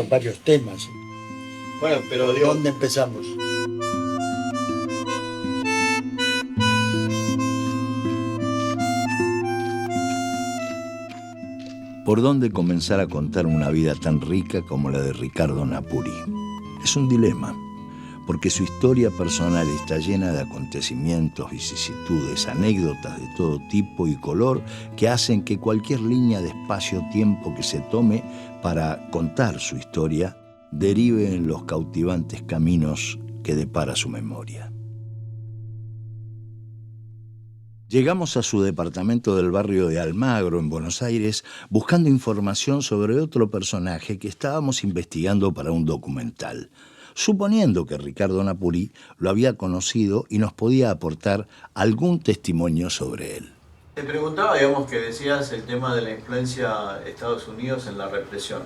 son varios temas. Bueno, pero ¿Por dónde empezamos? ¿Por dónde comenzar a contar una vida tan rica como la de Ricardo Napuri? Es un dilema, porque su historia personal está llena de acontecimientos, vicisitudes, anécdotas de todo tipo y color que hacen que cualquier línea de espacio-tiempo que se tome para contar su historia derive en los cautivantes caminos que depara su memoria. Llegamos a su departamento del barrio de Almagro, en Buenos Aires, buscando información sobre otro personaje que estábamos investigando para un documental, suponiendo que Ricardo Napuri lo había conocido y nos podía aportar algún testimonio sobre él. Te preguntaba, digamos, que decías el tema de la influencia de Estados Unidos en la represión.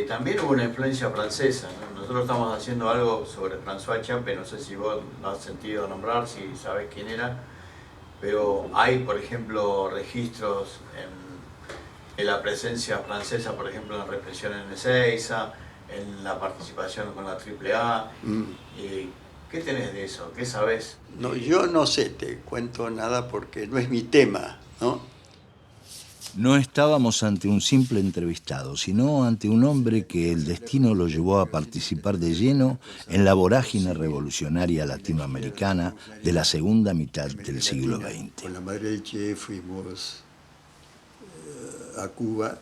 También hubo una influencia francesa, ¿no? Nosotros estamos haciendo algo sobre François Chappe, no sé si vos lo has sentido nombrar, si sabés quién era, pero hay, por ejemplo, registros en la presencia francesa, por ejemplo, en la represión en Ezeiza, en la participación con la AAA. ¿Qué tenés de eso? ¿Qué sabés? No, yo no sé, te cuento nada porque no es mi tema, ¿no? No estábamos ante un simple entrevistado, sino ante un hombre que el destino lo llevó a participar de lleno en la vorágine revolucionaria latinoamericana de la segunda mitad del siglo XX. Con la Madre del Che fuimos a Cuba.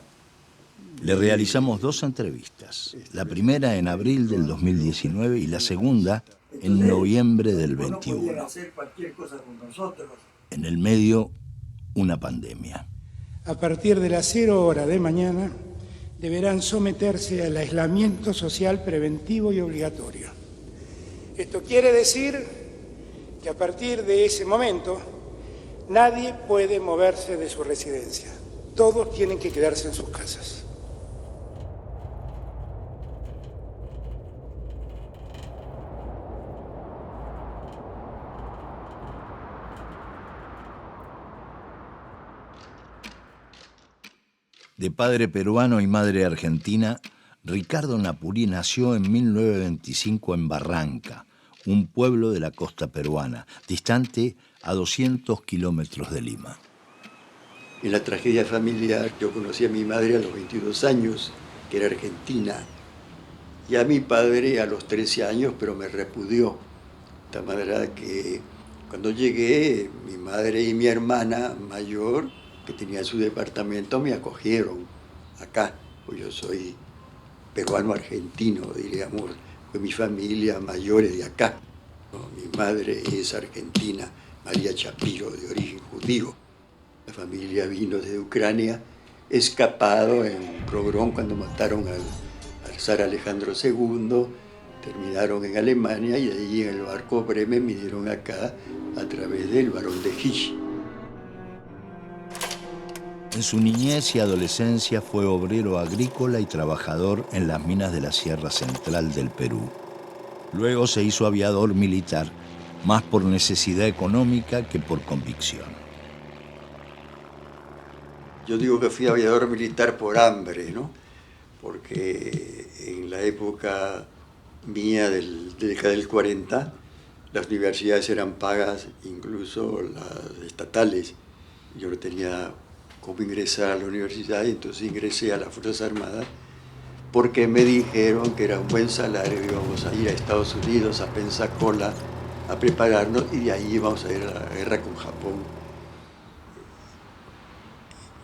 Le realizamos 2 entrevistas, la primera en abril del 2019 y la segunda en noviembre del 21. En el medio, una pandemia. A partir de las 0 horas de mañana, deberán someterse al aislamiento social preventivo y obligatorio. Esto quiere decir que a partir de ese momento, nadie puede moverse de su residencia. Todos tienen que quedarse en sus casas. De padre peruano y madre argentina, Ricardo Napuri nació en 1925 en Barranca, un pueblo de la costa peruana, distante a 200 kilómetros de Lima. En la tragedia familiar, yo conocí a mi madre a los 22 años, que era argentina, y a mi padre a los 13 años, pero me repudió. De manera que cuando llegué, mi madre y mi hermana mayor, que tenía su departamento, me acogieron acá, pues yo soy peruano-argentino, diríamos, pues mi familia mayor es de acá, ¿no? Mi madre es argentina, María Chapiro, de origen judío. La familia vino desde Ucrania, escapado en Progrón cuando mataron al zar Alejandro II, terminaron en Alemania y de ahí en el barco Bremen vinieron acá a través del Barón de Gish. En su niñez y adolescencia fue obrero agrícola y trabajador en las minas de la Sierra Central del Perú. Luego se hizo aviador militar, más por necesidad económica que por convicción. Yo digo que fui aviador militar por hambre, ¿no? Porque en la época mía de la década del 40, las universidades eran pagas, incluso las estatales. Yo no tenía cómo ingresar a la universidad y entonces ingresé a las Fuerzas Armadas porque me dijeron que era un buen salario, íbamos a ir a Estados Unidos, a Pensacola, a prepararnos y de ahí íbamos a ir a la guerra con Japón.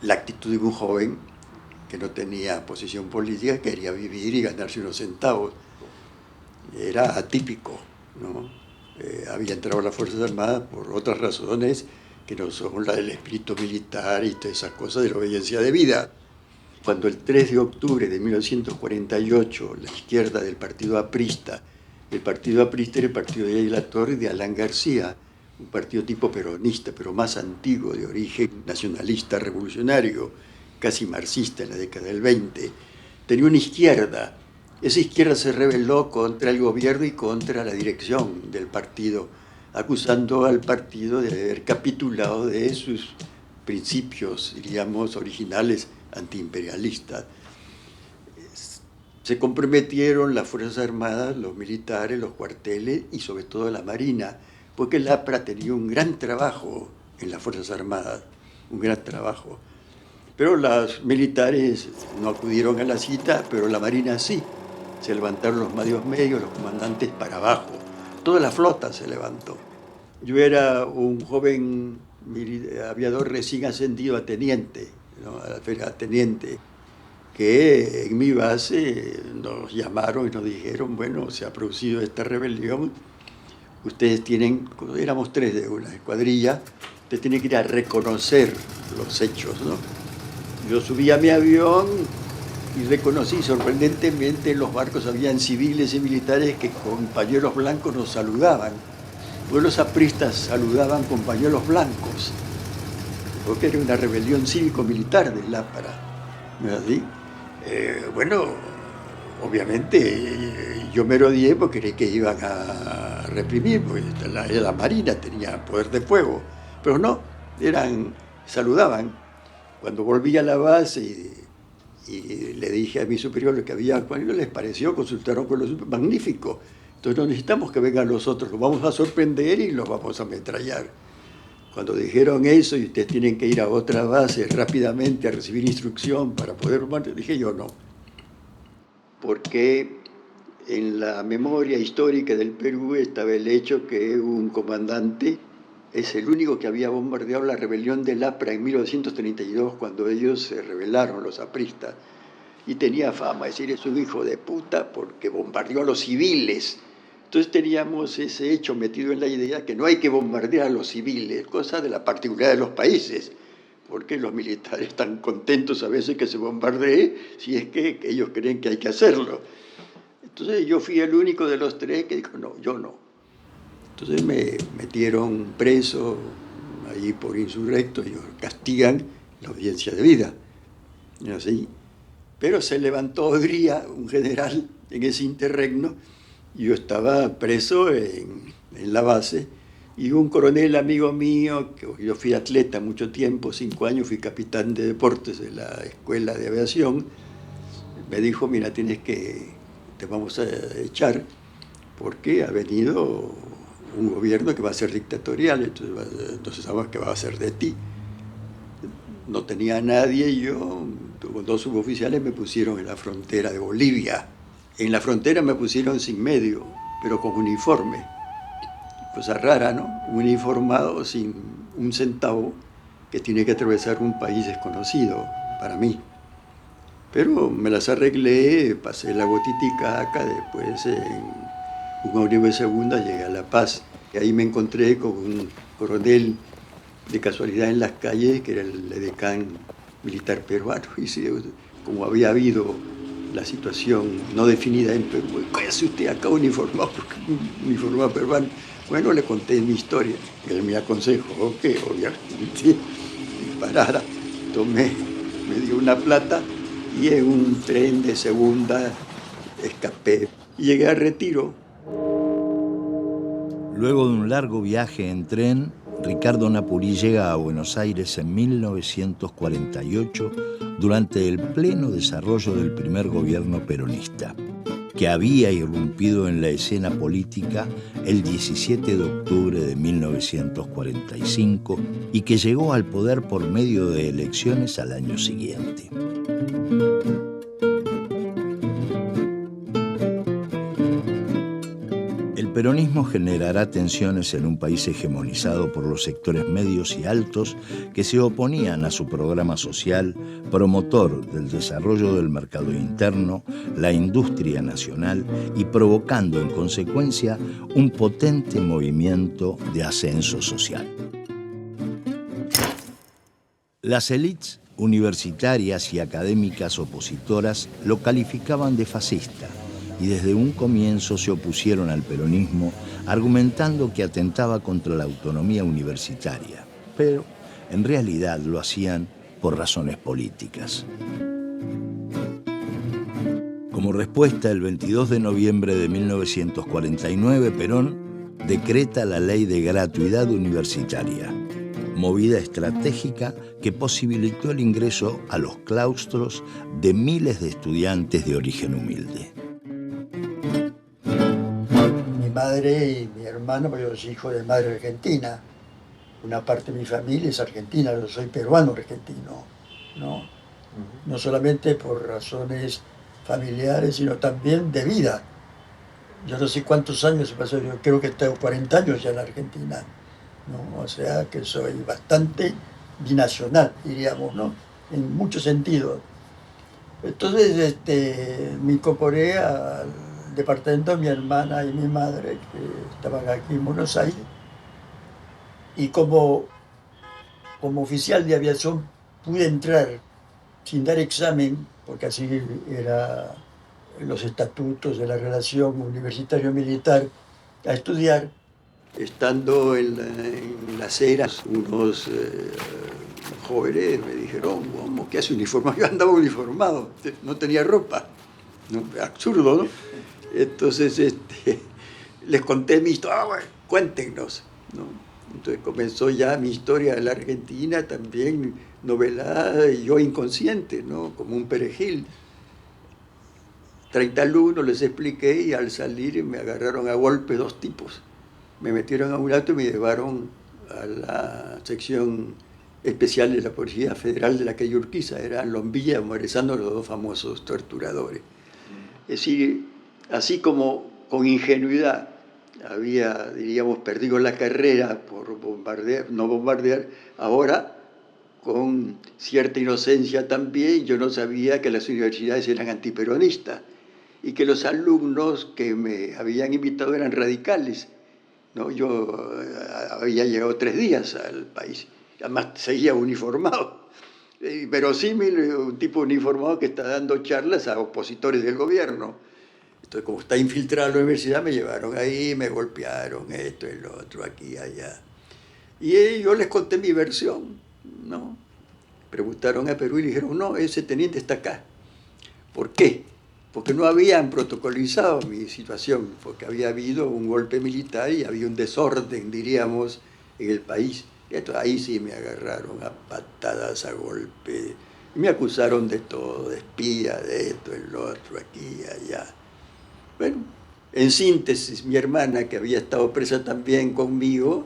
La actitud de un joven que no tenía posición política, quería vivir y ganarse unos centavos. Era atípico, ¿no? Había entrado a las Fuerzas Armadas por otras razones que no son la del espíritu militar y todas esas cosas de la obediencia de vida. Cuando el 3 de octubre de 1948 la izquierda del partido aprista, el partido aprista era el partido de Yair Latorre y de Alan García, un partido tipo peronista, pero más antiguo, de origen nacionalista revolucionario, casi marxista en la década del 20, tenía una izquierda. Esa izquierda se rebeló contra el gobierno y contra la dirección del partido, acusando al partido de haber capitulado de sus principios, diríamos, originales antiimperialistas. Se comprometieron las Fuerzas Armadas, los militares, los cuarteles y sobre todo la Marina, porque el APRA tenía un gran trabajo en las Fuerzas Armadas, un gran trabajo. Pero los militares no acudieron a la cita, pero la Marina sí. Se levantaron los mandos medios, los comandantes para abajo. Toda la flota se levantó. Yo era un joven aviador recién ascendido a teniente, ¿no? A teniente, que en mi base nos llamaron y nos dijeron, bueno, se ha producido esta rebelión, ustedes tienen, éramos 3 de una escuadrilla, ustedes tienen que ir a reconocer los hechos, ¿no? Yo subí a mi avión y reconocí, sorprendentemente en los barcos habían civiles y militares que con pañuelos blancos nos saludaban. Pues los apristas saludaban con pañuelos blancos, porque era una rebelión cívico-militar del APRA, ¿no es así? Bueno, obviamente yo me rodeé porque creí que iban a reprimir, porque la Marina tenía poder de fuego, pero no, saludaban. Cuando volví a la base y le dije a mi superior lo que había, cuando les pareció, consultaron con los magníficos. Entonces no necesitamos que vengan los otros, los vamos a sorprender y los vamos a ametrallar. Cuando dijeron eso y ustedes tienen que ir a otra base rápidamente a recibir instrucción para poder... Dije yo no. Porque en la memoria histórica del Perú estaba el hecho que un comandante es el único que había bombardeado la rebelión del APRA en 1932, cuando ellos se rebelaron, los apristas. Y tenía fama, es decir, es un hijo de puta porque bombardeó a los civiles. Entonces teníamos ese hecho metido en la idea que no hay que bombardear a los civiles, cosa de la particularidad de los países, porque los militares están contentos a veces que se bombardee si es que ellos creen que hay que hacerlo. Entonces yo fui el único de los 3 que dijo, no, yo no. Entonces me metieron preso ahí por insurrecto y castigan la audiencia de vida. ¿Así? Pero se levantó Odría, un general, en ese interregno. Yo estaba preso en la base y un coronel amigo mío, que yo fui atleta mucho tiempo, 5 años, fui capitán de deportes de la escuela de aviación, me dijo, mira, te vamos a echar porque ha venido un gobierno que va a ser dictatorial, entonces sabemos que va a ser de ti. No tenía a nadie y yo, con 2 suboficiales, me pusieron en la frontera de Bolivia. En la frontera me pusieron sin medio, pero con uniforme. Cosa rara, ¿no? Uniformado sin un centavo que tiene que atravesar un país desconocido para mí. Pero me las arreglé, pasé la Titicaca, después en un ómnibus de segunda llegué a La Paz. Y ahí me encontré con un coronel de casualidad en las calles, que era el edecán militar peruano. Y sí, como había habido la situación no definida en Perú, ¿qué hace usted acá uniformado peruano? Bueno, le conté mi historia, él me aconsejó que obviamente parara, me dio una plata y en un tren de segunda escapé y llegué a Retiro. Luego de un largo viaje en tren, Ricardo Napuri llega a Buenos Aires en 1948 durante el pleno desarrollo del primer gobierno peronista, que había irrumpido en la escena política el 17 de octubre de 1945 y que llegó al poder por medio de elecciones al año siguiente. El peronismo generará tensiones en un país hegemonizado por los sectores medios y altos que se oponían a su programa social, promotor del desarrollo del mercado interno, la industria nacional y provocando en consecuencia un potente movimiento de ascenso social. Las élites universitarias y académicas opositoras lo calificaban de fascista y desde un comienzo se opusieron al peronismo, argumentando que atentaba contra la autonomía universitaria, pero en realidad lo hacían por razones políticas. Como respuesta, el 22 de noviembre de 1949, Perón decreta la ley de gratuidad universitaria. movida estratégica que posibilitó el ingreso a los claustros de miles de estudiantes de origen humilde. Mi madre y mi hermano, porque yo soy hijo de madre argentina. Una parte de mi familia es argentina, yo soy peruano argentino, ¿no? No solamente por razones familiares, sino también de vida. Yo no sé cuántos años se pasó, yo creo que tengo 40 años ya en la Argentina, ¿no? O sea que soy bastante binacional, diríamos, ¿no? En muchos sentidos. Entonces me incorporé al departamento de mi hermana y mi madre, que estaban aquí en Buenos Aires, y como oficial de aviación pude entrar sin dar examen, porque así era los estatutos de la relación universitario-militar, a estudiar. Estando en las eras, unos jóvenes me dijeron, ¿cómo? ¿Qué hace uniformado? Yo andaba uniformado, no tenía ropa. ¿No? Absurdo, ¿no? Entonces les conté mi historia, bueno, cuéntenos, ¿no? Entonces comenzó ya mi historia de la Argentina, también novelada y yo inconsciente, ¿no? Como un perejil. 30 alumnos les expliqué y al salir me agarraron a golpe 2 tipos. Me metieron a un auto y me llevaron a la sección especial de la Policía Federal de la calle Urquiza. Eran Lombilla y Moresano, los 2 famosos torturadores. Es decir, así como con ingenuidad había, diríamos, perdido la carrera por bombardear, no bombardear, ahora con cierta inocencia también, yo no sabía que las universidades eran antiperonistas y que los alumnos que me habían invitado eran radicales, ¿no? Yo había llegado 3 días al país, además seguía uniformado, verosímil, un tipo uniformado que está dando charlas a opositores del gobierno. Entonces, como está infiltrada la universidad, me llevaron ahí, me golpearon, esto y lo otro, aquí, allá. Y yo les conté mi versión, ¿no? Preguntaron a Perú y dijeron, no, ese teniente está acá. ¿Por qué? Porque no habían protocolizado mi situación, porque había habido un golpe militar y había un desorden, diríamos, en el país. Y entonces ahí sí me agarraron a patadas, a golpe. Y me acusaron de todo, de espía, de esto, de lo otro, aquí, allá. Bueno, en síntesis, mi hermana, que había estado presa también conmigo,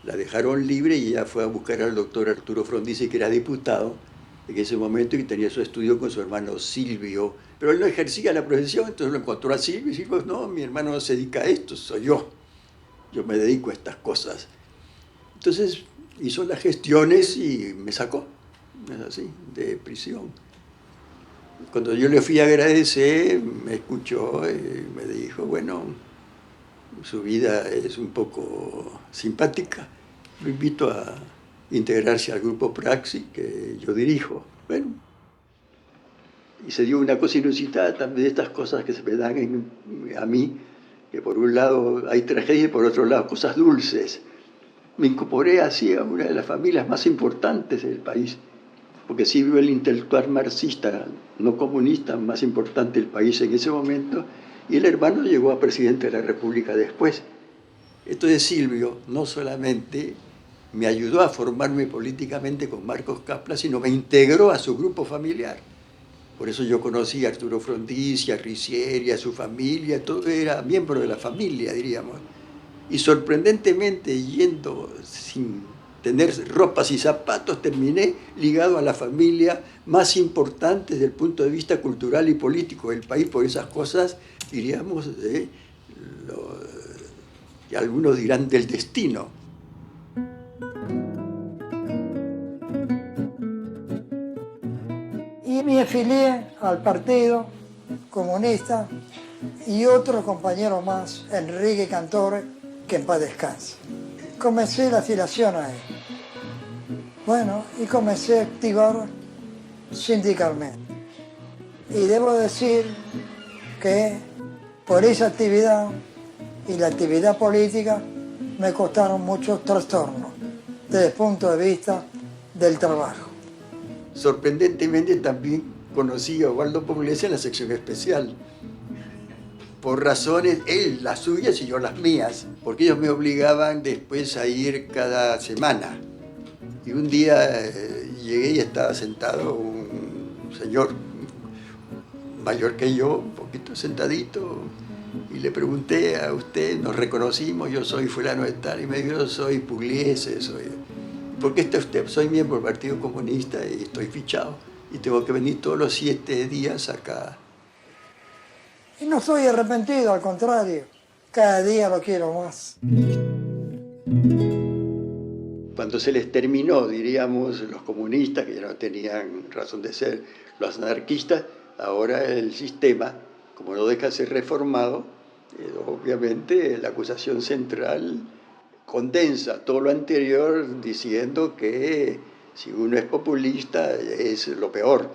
la dejaron libre y ella fue a buscar al doctor Arturo Frondizi, que era diputado en ese momento y que tenía su estudio con su hermano Silvio. Pero él no ejercía la profesión, entonces lo encontró a Silvio y dijo, no, mi hermano no se dedica a esto, soy yo. Yo me dedico a estas cosas. Entonces hizo las gestiones y me sacó, es así, de prisión. Cuando yo le fui a agradecer, me escuchó y me dijo, bueno, su vida es un poco simpática, lo invito a integrarse al grupo Praxis que yo dirijo. Bueno, y se dio una cosa inusitada también de estas cosas que se me dan a mí, que por un lado hay tragedia y por otro lado cosas dulces. Me incorporé así a una de las familias más importantes del país, porque sí vio el intelectual marxista, no comunista, más importante del país en ese momento, y el hermano llegó a presidente de la República después. Entonces Silvio no solamente me ayudó a formarme políticamente con Marcos Capla, sino me integró a su grupo familiar. Por eso yo conocí a Arturo Frondizi, a Ricieri, a su familia, todo era miembro de la familia, diríamos. Y sorprendentemente, yendo sin tener ropas y zapatos, terminé ligado a la familia más importante desde el punto de vista cultural y político del país, por esas cosas, diríamos, que algunos dirán del destino. Y me afilié al Partido Comunista y otro compañero más, Enrique Cantore, que en paz descanse. Comencé la afiliación a él. Bueno, y comencé a activar sindicalmente. Y debo decir que por esa actividad y la actividad política me costaron muchos trastornos desde el punto de vista del trabajo. Sorprendentemente también conocí a Osvaldo Pugliese en la sección especial. Por razones, él las suyas y yo las mías, porque ellos me obligaban después a ir cada semana. Y un día llegué y estaba sentado un señor mayor que yo, un poquito sentadito, y le pregunté a usted, nos reconocimos, yo soy fulano de tal, y me dijo, yo soy Pugliese, ¿por qué está usted? Soy miembro del Partido Comunista y estoy fichado, y tengo que venir todos los 7 días acá. Y no estoy arrepentido, al contrario, cada día lo quiero más. Cuando se les terminó, diríamos, los comunistas, que ya no tenían razón de ser, los anarquistas, ahora el sistema, como no deja de ser reformado, obviamente la acusación central condensa todo lo anterior diciendo que si uno es populista es lo peor.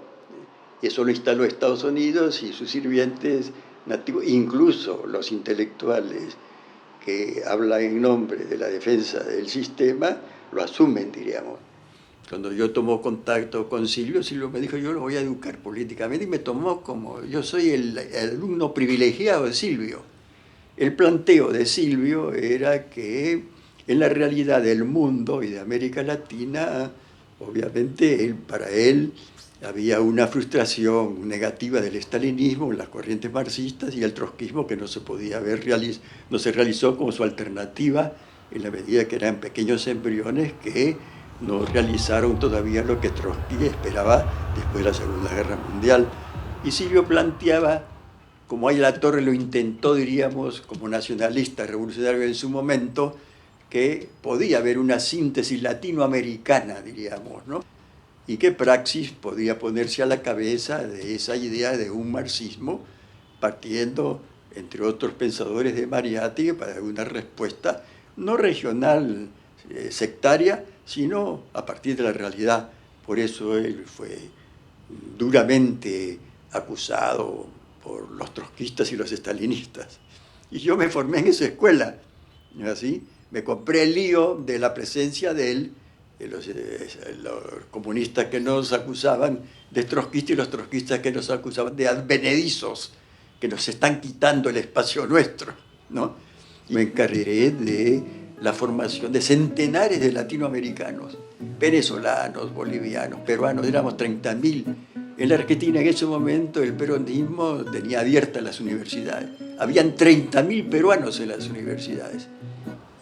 Y eso lo instaló Estados Unidos y sus sirvientes nativos, incluso los intelectuales que hablan en nombre de la defensa del sistema, lo asumen, diríamos. Cuando yo tomo contacto con Silvio, Silvio me dijo, yo lo voy a educar políticamente, y me tomó como, yo soy el alumno privilegiado de Silvio. El planteo de Silvio era que en la realidad del mundo y de América Latina, obviamente para él había una frustración negativa del estalinismo, las corrientes marxistas y el trotskismo que no se podía ver, no se realizó como su alternativa en la medida que eran pequeños embriones que no realizaron todavía lo que Trotsky esperaba después de la Segunda Guerra Mundial. Y Silvio planteaba, como Ayala Torre lo intentó, diríamos, como nacionalista revolucionario en su momento, que podía haber una síntesis latinoamericana, diríamos, ¿no? Y que Praxis podía ponerse a la cabeza de esa idea de un marxismo, partiendo, entre otros pensadores, de Mariátegui para dar una respuesta no regional, sectaria, sino a partir de la realidad. Por eso él fue duramente acusado por los trotskistas y los estalinistas. Y yo me formé en esa escuela, ¿así? Me compré el lío de la presencia de él, de los comunistas que nos acusaban de trotskistas y los trotskistas que nos acusaban de advenedizos, que nos están quitando el espacio nuestro, ¿no? Me encargué de la formación de centenares de latinoamericanos, venezolanos, bolivianos, peruanos, éramos 30.000. En la Argentina en ese momento el peronismo tenía abiertas las universidades. Habían 30.000 peruanos en las universidades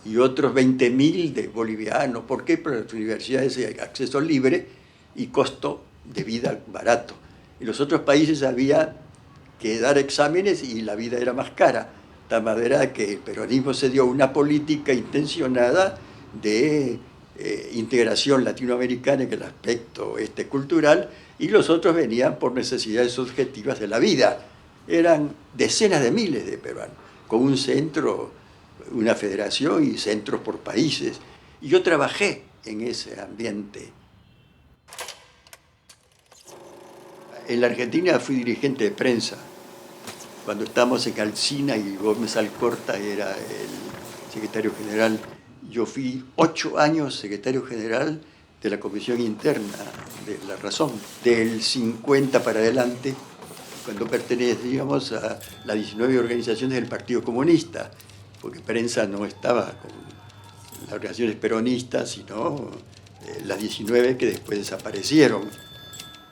y otros 20.000 de bolivianos. ¿Por qué? Porque las universidades hay acceso libre y costo de vida barato. En los otros países había que dar exámenes y la vida era más cara. De manera que el peronismo se dio una política intencionada de integración latinoamericana en el aspecto cultural, y los otros venían por necesidades subjetivas de la vida. Eran decenas de miles de peruanos, con un centro, una federación y centros por países. Y yo trabajé en ese ambiente. En la Argentina fui dirigente de prensa. Cuando estábamos en Alsina y Gómez Alcorta era el secretario general, yo fui 8 años secretario general de la Comisión Interna de La Razón, del 50 para adelante, cuando pertenecíamos a las 19 organizaciones del Partido Comunista, porque prensa no estaba con las organizaciones peronistas, sino las 19 que después desaparecieron.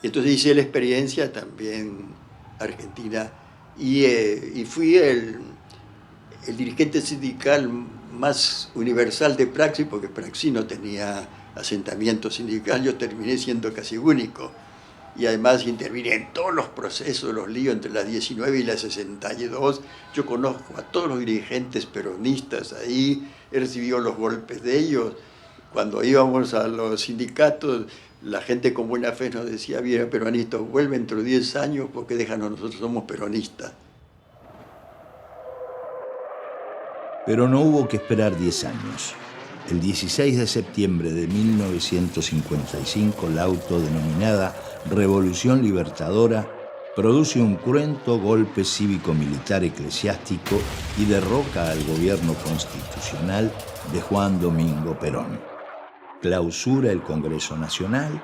Entonces hice la experiencia también argentina y fui el dirigente sindical más universal de Praxis, porque Praxis no tenía asentamiento sindical, yo terminé siendo casi único. Y además intervine en todos los procesos, los líos entre las 19 y las 62. Yo conozco a todos los dirigentes peronistas ahí, he recibido los golpes de ellos. Cuando íbamos a los sindicatos, la gente con buena fe nos decía, bien, peronistas, vuelve dentro de 10 años porque déjanos, nosotros somos peronistas. Pero no hubo que esperar 10 años. El 16 de septiembre de 1955, la autodenominada Revolución Libertadora produce un cruento golpe cívico-militar eclesiástico y derroca al gobierno constitucional de Juan Domingo Perón. Clausura el Congreso Nacional,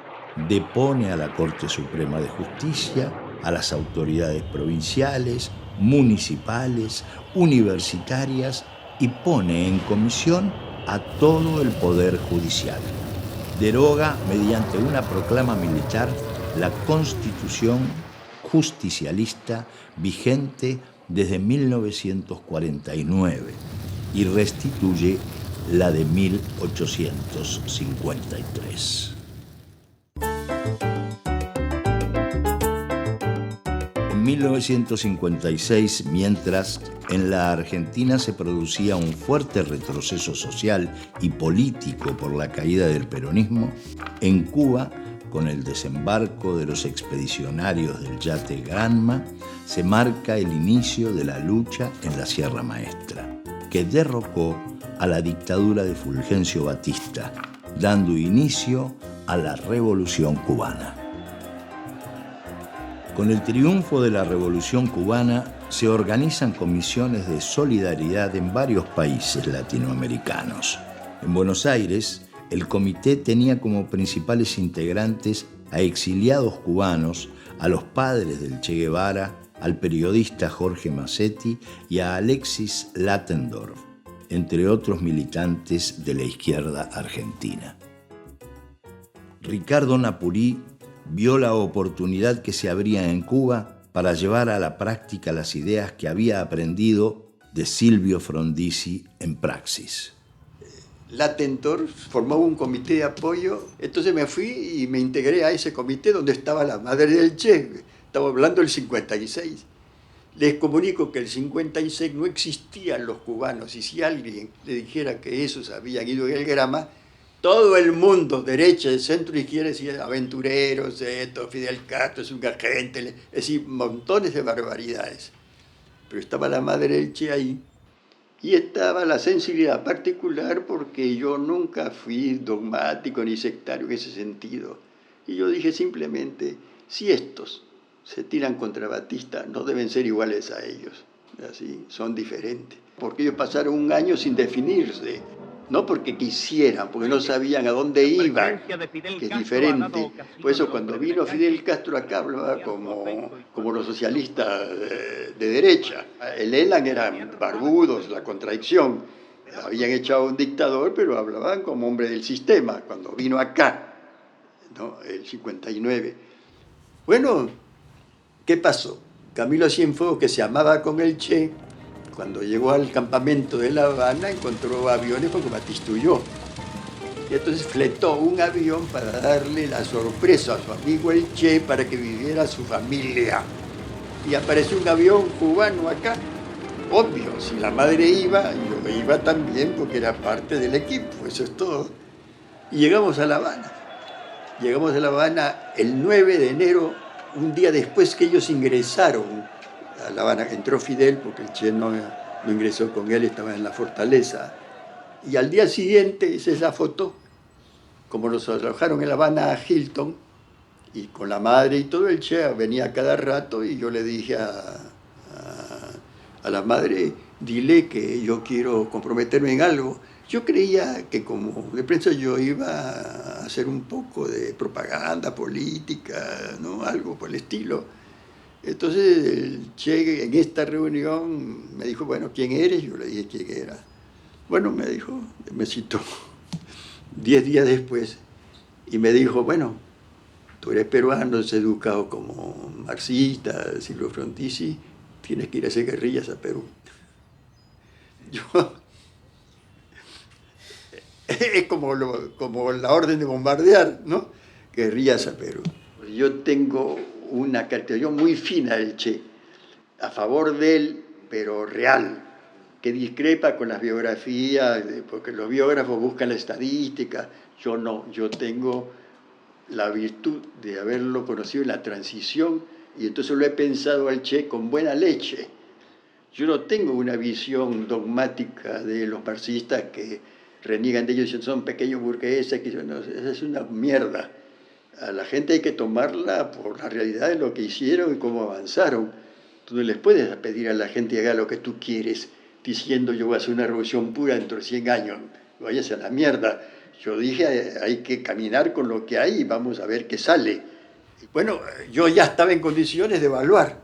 depone a la Corte Suprema de Justicia, a las autoridades provinciales, municipales, universitarias y pone en comisión a todo el Poder Judicial. deroga mediante una proclama militar la Constitución justicialista vigente desde 1949 y restituye la de 1853. En 1956, mientras en la Argentina se producía un fuerte retroceso social y político por la caída del peronismo, en Cuba, con el desembarco de los expedicionarios del yate Granma, se marca el inicio de la lucha en la Sierra Maestra, que derrocó a la dictadura de Fulgencio Batista, dando inicio a la Revolución Cubana. Con el triunfo de la Revolución Cubana se organizan comisiones de solidaridad en varios países latinoamericanos. En Buenos Aires, el comité tenía como principales integrantes a exiliados cubanos, a los padres del Che Guevara, al periodista Jorge Massetti y a Alexis Lattendorf, entre otros militantes de la izquierda argentina. Ricardo Napurí vio la oportunidad que se abría en Cuba para llevar a la práctica las ideas que había aprendido de Silvio Frondizi en Praxis. Lattendorf formaba un comité de apoyo, entonces me fui y me integré a ese comité donde estaba la madre del Che. Estamos hablando del 56. Les comunico que el 56 no existían los cubanos, y si alguien le dijera que esos habían ido en el Granma, todo el mundo, derecha, centro, izquierda, decía aventureros, Fidel Castro es un agente, es decir, montones de barbaridades. Pero estaba la madre del Che ahí, y estaba la sensibilidad particular porque yo nunca fui dogmático ni sectario en ese sentido. Y yo dije simplemente, si estos se tiran contra Batista, no deben ser iguales a ellos, así, son diferentes. Porque ellos pasaron un año sin definirse, no porque quisieran, porque no sabían a dónde iban, que es diferente. Por eso cuando vino Fidel Castro acá hablaba como los socialistas de derecha. El ELN eran barbudos, la contradicción. Habían echado a un dictador, pero hablaban como hombre del sistema, cuando vino acá, ¿no? El 59. Bueno, ¿qué pasó? Camilo Cienfuegos, que se amaba con el Che, cuando llegó al campamento de La Habana encontró aviones porque Batista huyó. Y entonces fletó un avión para darle la sorpresa a su amigo el Che para que viviera su familia. Y apareció un avión cubano acá. Obvio, si la madre iba, yo iba también porque era parte del equipo, eso es todo. Y llegamos a La Habana. Llegamos a La Habana el 9 de enero, un día después que ellos ingresaron a La Habana. Entró Fidel porque el Che no ingresó con él, estaba en la fortaleza. Y al día siguiente, esa es la foto, como los alojaron en La Habana a Hilton, y con la madre y todo, el Che venía cada rato y yo le dije a la madre, dile que yo quiero comprometerme en algo. Yo creía que como de prensa yo iba a hacer un poco de propaganda política, ¿no? Algo por el estilo. Entonces el Che en esta reunión me dijo, bueno, ¿quién eres? Yo le dije quién era. Bueno, me dijo, me citó 10 días después y me dijo, bueno, tú eres peruano, has educado como marxista, Silvio Frondizi, tienes que ir a hacer guerrillas a Perú. Yo, es como la orden de bombardear, ¿no? Guerrillas a Perú. Yo tengo una caracterización muy fina del Che, a favor de él, pero real, que discrepa con las biografías, porque los biógrafos buscan la estadística, yo no, yo tengo la virtud de haberlo conocido en la transición y entonces lo he pensado al Che con buena leche. Yo no tengo una visión dogmática de los marxistas que reniegan de ellos diciendo son pequeños burgueses, que no, esa es una mierda. A la gente hay que tomarla por la realidad de lo que hicieron y cómo avanzaron. Tú no les puedes pedir a la gente que haga lo que tú quieres, diciendo yo voy a hacer una revolución pura dentro de 100 años. Váyase a la mierda. Yo dije hay que caminar con lo que hay y vamos a ver qué sale. Bueno, yo ya estaba en condiciones de evaluar.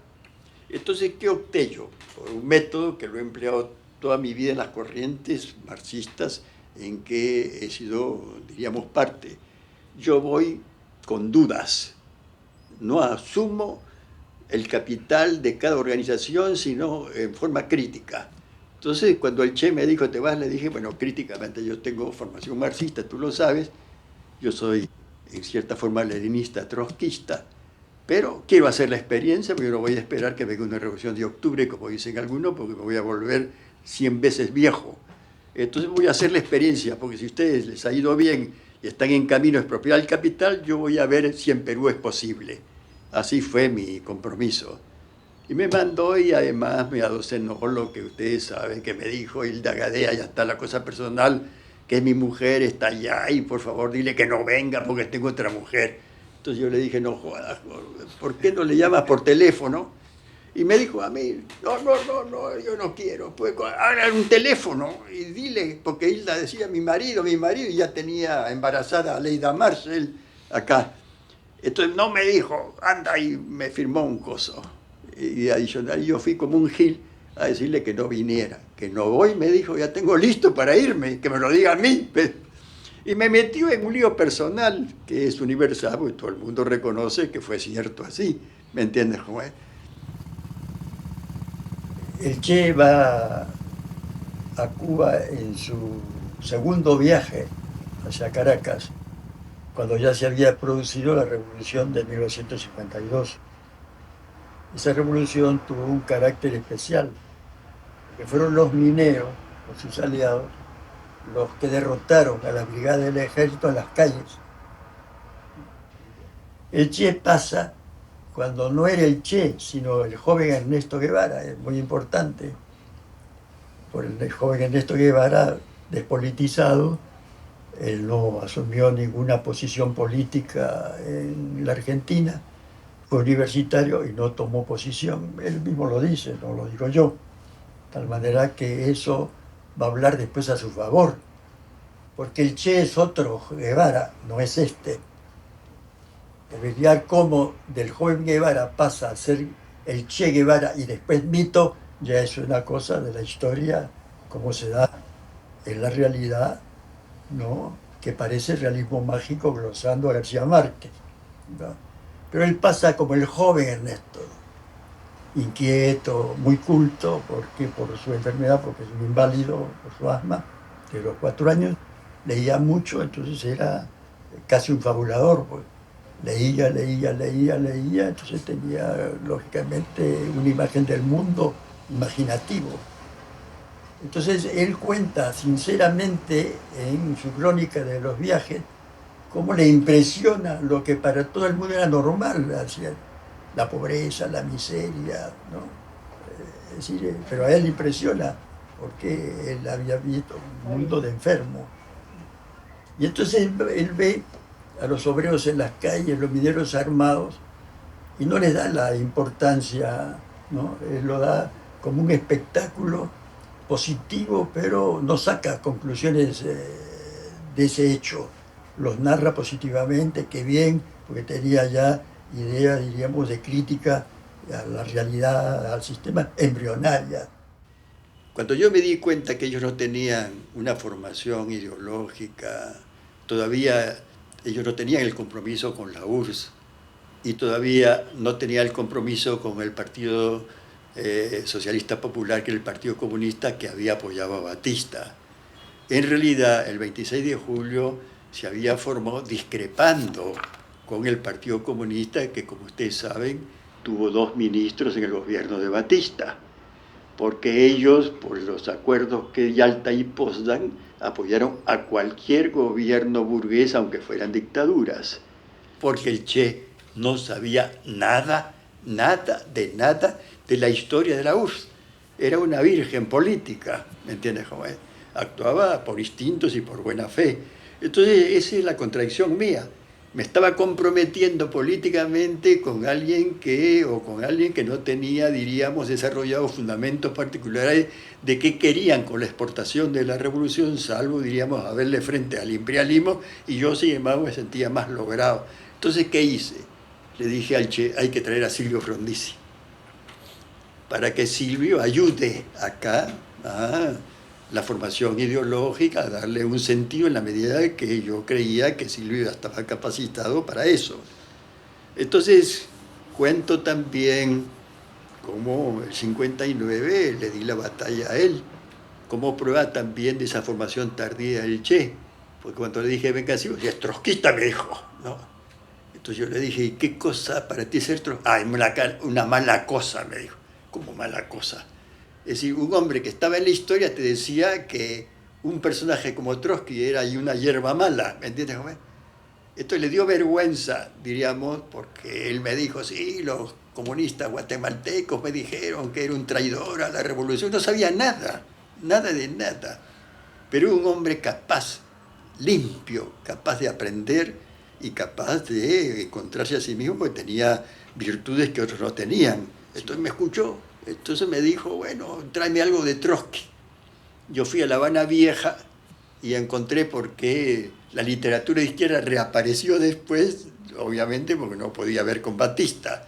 Entonces, ¿qué opté yo? Por un método que lo he empleado toda mi vida en las corrientes marxistas en que he sido, diríamos, parte. yo voy con dudas. No asumo el capital de cada organización, sino en forma crítica. Entonces, cuando el Che me dijo, ¿te vas? Le dije, bueno, críticamente, yo tengo formación marxista, tú lo sabes, yo soy en cierta forma leninista, trotskista, pero quiero hacer la experiencia, porque no voy a esperar que venga una revolución de octubre, como dicen algunos, porque me voy a volver 100 veces viejo. Entonces voy a hacer la experiencia, porque si a ustedes les ha ido bien y están en camino a expropiar el capital, yo voy a ver si en Perú es posible. Así fue mi compromiso. Y me mandó, y además me adocenó lo que ustedes saben, que me dijo: Hilda Gadea, ya está la cosa personal, que es mi mujer, está allá, y por favor dile que no venga porque tengo otra mujer. Entonces yo le dije, no jodas, ¿por qué no le llamas por teléfono? Y me dijo a mí, no, yo no quiero, pues hagan un teléfono y dile, porque Hilda decía mi marido, y ya tenía embarazada a Leida Marcel acá. Entonces no me dijo, anda, y me firmó un coso. Y adicional, yo fui como un gil a decirle que no viniera, que no voy, me dijo, ya tengo listo para irme, que me lo diga a mí. Y me metió en un lío personal, que es universal, porque todo el mundo reconoce que fue cierto así, ¿me entiendes, Juan? El Che va a Cuba en su segundo viaje hacia Caracas, cuando ya se había producido la revolución de 1952. Esa revolución tuvo un carácter especial, porque fueron los mineros, o sus aliados, los que derrotaron a las brigadas del ejército en las calles. El Che pasa cuando no era el Che, sino el joven Ernesto Guevara, es muy importante, por el joven Ernesto Guevara, despolitizado, él no asumió ninguna posición política en la Argentina, fue universitario y no tomó posición, él mismo lo dice, no lo digo yo, de tal manera que eso va a hablar después a su favor, porque el Che es otro Guevara, no es este. Ver cómo del joven Guevara pasa a ser el Che Guevara y después mito, ya es una cosa de la historia, como se da en la realidad, ¿no? Que parece realismo mágico glosando a García Márquez, ¿no? Pero él pasa como el joven Ernesto, inquieto, muy culto, porque por su enfermedad, porque es un inválido por su asma, de los 4 años, leía mucho, entonces era casi un fabulador, pues. Leía, entonces tenía lógicamente una imagen del mundo imaginativo. Entonces él cuenta sinceramente en su crónica de los viajes cómo le impresiona lo que para todo el mundo era normal, la pobreza, la miseria, ¿no? Es decir, pero a él le impresiona porque él había visto un mundo de enfermo. Y entonces él ve a los obreros en las calles, los mineros armados, y no les da la importancia, ¿no? Él lo da como un espectáculo positivo, pero no saca conclusiones de ese hecho. Los narra positivamente, que bien, porque tenía ya ideas, diríamos, de crítica a la realidad, al sistema embrionaria. Cuando yo me di cuenta que ellos no tenían una formación ideológica, todavía ellos no tenían el compromiso con la URSS y todavía no tenían el compromiso con el Partido Socialista Popular, que era el Partido Comunista que había apoyado a Batista. En realidad, el 26 de julio se había formado discrepando con el Partido Comunista, que, como ustedes saben, tuvo 2 ministros en el gobierno de Batista, porque ellos, por los acuerdos que Yalta y Potsdam, apoyaron a cualquier gobierno burgués, aunque fueran dictaduras, porque el Che no sabía nada de la historia de la URSS. Era una virgen política, ¿me entiendes, joven? Actuaba por instintos y por buena fe. Entonces, esa es la contradicción mía. Me estaba comprometiendo políticamente con alguien que no tenía, diríamos, desarrollados fundamentos particulares de qué querían con la exportación de la revolución, salvo, diríamos, haberle frente al imperialismo, y yo, sin embargo, me sentía más logrado. Entonces, ¿qué hice? Le dije al Che, hay que traer a Silvio Frondizi, para que Silvio ayude acá a la formación ideológica, a darle un sentido en la medida que yo creía que Silvio estaba capacitado para eso. Entonces, cuento también cómo en el 59 le di la batalla a él, como prueba también de esa formación tardía del Che, porque cuando le dije, venga, si es trotskista, me dijo, ¿no? Entonces yo le dije, ¿y qué cosa para ti ser trotskista? Ah, una mala cosa, me dijo. ¿Cómo mala cosa? Es decir, un hombre que estaba en la historia te decía que un personaje como Trotsky era una hierba mala, ¿me entiendes? Esto le dio vergüenza, diríamos, porque él me dijo, sí, los comunistas guatemaltecos me dijeron que era un traidor a la revolución. No sabía nada, nada de nada. Pero un hombre capaz, limpio, capaz de aprender y capaz de encontrarse a sí mismo, porque tenía virtudes que otros no tenían. Entonces me escuchó, entonces me dijo, bueno, tráeme algo de Trotsky. Yo fui a La Habana Vieja y encontré por qué la literatura de izquierda reapareció después, obviamente porque no podía ver con Batista.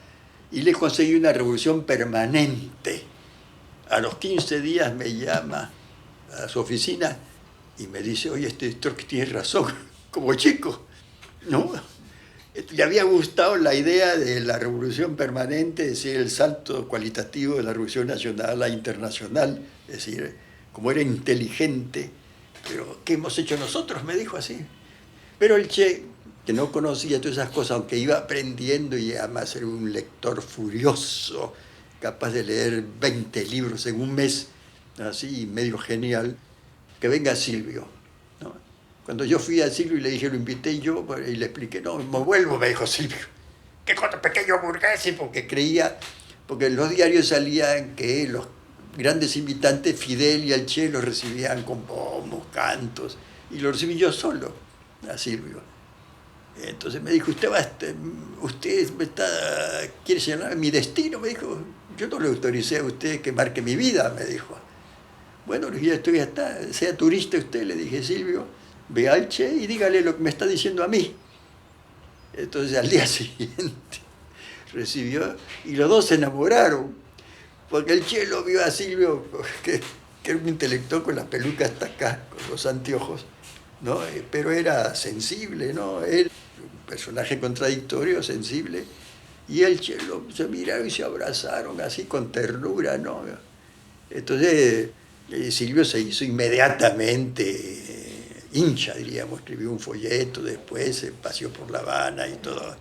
Y le conseguí una revolución permanente. A los 15 días me llama a su oficina y me dice, oye, este Trotsky tiene razón, como chico, ¿no? Le había gustado la idea de la revolución permanente, es decir, el salto cualitativo de la revolución nacional a la internacional, es decir, como era inteligente, pero ¿qué hemos hecho nosotros? Me dijo así. Pero el Che, que no conocía todas esas cosas, aunque iba aprendiendo y además era un lector furioso, capaz de leer 20 libros en un mes, así, medio genial, que venga Silvio. Cuando yo fui a Silvio y le dije, lo invité yo, y le expliqué, no, me vuelvo, me dijo Silvio. ¿Qué cosa, pequeño burgués? Porque creía, porque en los diarios salían que los grandes invitantes, Fidel y el Che, los recibían con pomos, cantos, y lo recibí yo solo, a Silvio. Entonces me dijo, usted quiere señalar mi destino, me dijo. Yo no le autoricé a usted que marque mi vida, me dijo. Bueno, ya estoy hasta, sea turista usted, le dije, Silvio. Ve al Che y dígale lo que me está diciendo a mí. Entonces al día siguiente recibió y los dos se enamoraron, porque el Che lo vio a Silvio, que era un intelectual con la peluca hasta acá, con los anteojos, ¿no? Pero era sensible, ¿no? Él, un personaje contradictorio, sensible, y el Che se miraron y se abrazaron así con ternura, ¿no? Entonces Silvio se hizo inmediatamente hincha, diríamos, escribió un folleto, después se paseó por La Habana y todo.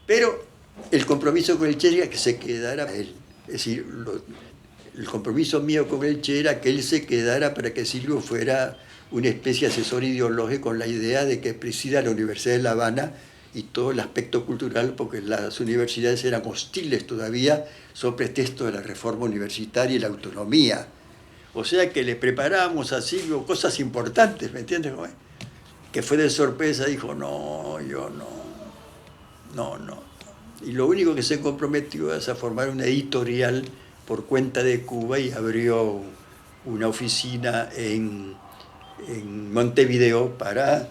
Pero el compromiso con el Che era que se quedara él. Es decir, el compromiso mío con el Che era que él se quedara para que Silvio fuera una especie de asesor ideológico con la idea de que presida la Universidad de La Habana y todo el aspecto cultural, porque las universidades eran hostiles todavía sobre pretexto de la reforma universitaria y la autonomía. O sea que le preparábamos a Silvio cosas importantes, ¿me entiendes? Que fue de sorpresa, dijo, no, yo no. Y lo único que se comprometió es a formar una editorial por cuenta de Cuba y abrió una oficina en Montevideo para,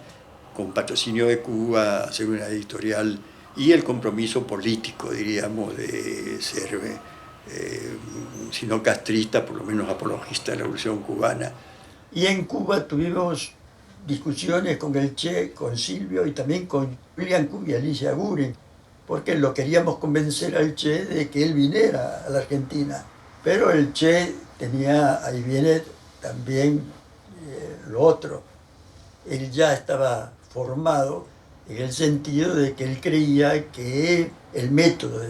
con patrocinio de Cuba, hacer una editorial y el compromiso político, diríamos, de ser si no castrista, por lo menos apologista de la Revolución Cubana. Y en Cuba tuvimos discusiones con el Che, con Silvio y también con William Cook y Alicia Guren, porque lo queríamos convencer al Che de que él viniera a la Argentina. Pero el Che tenía, ahí viene también lo otro, él ya estaba formado en el sentido de que él creía que el método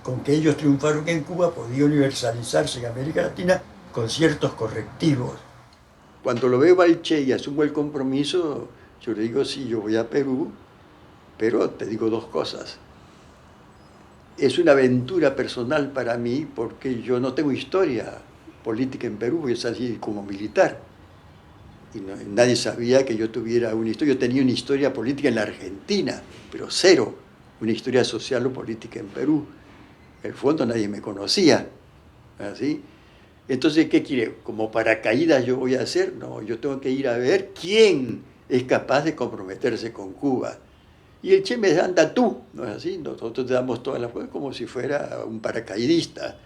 con que ellos triunfaron en Cuba podía universalizarse en América Latina con ciertos correctivos. Cuando lo veo al Che y asumo el compromiso, yo le digo, sí, yo voy a Perú, pero te digo dos cosas. Es una aventura personal para mí porque yo no tengo historia política en Perú, es así como militar. Y nadie sabía que yo tuviera una historia. Yo tenía una historia política en la Argentina, pero cero, una historia social o política en Perú. En el fondo nadie me conocía, ¿así? Entonces, ¿qué quiere? ¿Como paracaídas yo voy a hacer? No, yo tengo que ir a ver quién es capaz de comprometerse con Cuba. Y el Che me anda tú, ¿no es así? Nosotros te damos todas las cosas como si fuera un paracaidista.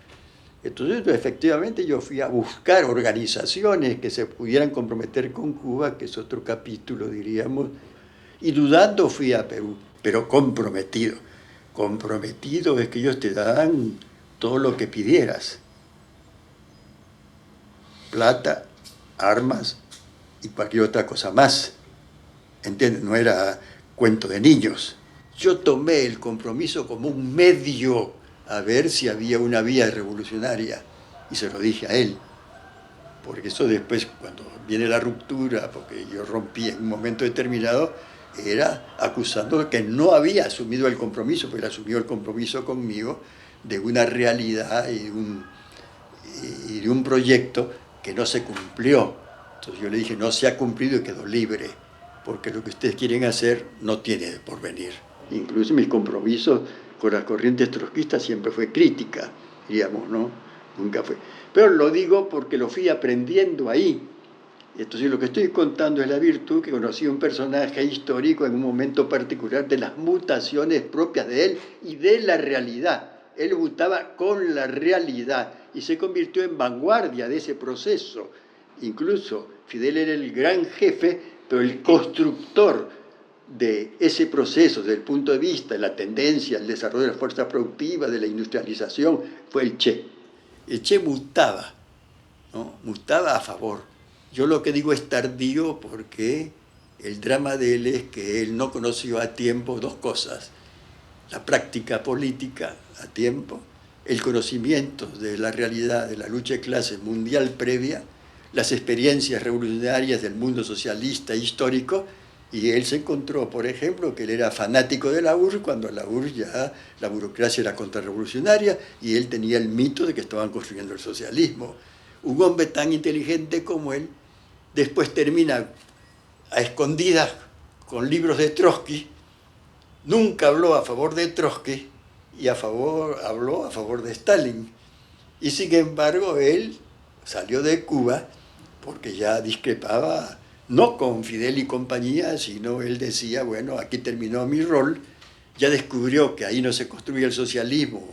Entonces, efectivamente, yo fui a buscar organizaciones que se pudieran comprometer con Cuba, que es otro capítulo, diríamos, y dudando fui a Perú, pero comprometido. Comprometido es que ellos te dan todo lo que pidieras. Plata, armas y cualquier otra cosa más. ¿Entiendes? No era cuento de niños. Yo tomé el compromiso como un medio a ver si había una vía revolucionaria y se lo dije a él. Porque eso después, cuando viene la ruptura, porque yo rompí en un momento determinado, era acusando que no había asumido el compromiso, porque él asumió el compromiso conmigo de una realidad y de un proyecto que no se cumplió. Entonces yo le dije, no se ha cumplido y quedó libre, porque lo que ustedes quieren hacer no tiene porvenir. Incluso mis compromisos con las corrientes trotskistas siempre fue crítica, diríamos, ¿no? Nunca fue. Pero lo digo porque lo fui aprendiendo ahí. Entonces lo que estoy contando es la virtud que conocí un personaje histórico en un momento particular de las mutaciones propias de él y de la realidad. Él mutaba con la realidad y se convirtió en vanguardia de ese proceso. Incluso Fidel era el gran jefe, pero el constructor de ese proceso desde el punto de vista de la tendencia, el desarrollo de la fuerza productiva, de la industrialización, fue el Che. El Che mutaba, ¿no? Mutaba a favor. Yo lo que digo es tardío porque el drama de él es que él no conoció a tiempo dos cosas: la práctica política a tiempo, el conocimiento de la realidad de la lucha de clases mundial previa, las experiencias revolucionarias del mundo socialista histórico, y él se encontró, por ejemplo, que él era fanático de la URSS, cuando la URSS ya la burocracia era contrarrevolucionaria, y él tenía el mito de que estaban construyendo el socialismo. Un hombre tan inteligente como él, después termina a escondidas con libros de Trotsky, nunca habló a favor de Trotsky, y habló a favor de Stalin. Y sin embargo, él salió de Cuba porque ya discrepaba, no con Fidel y compañía, sino él decía, bueno, aquí terminó mi rol, ya descubrió que ahí no se construye el socialismo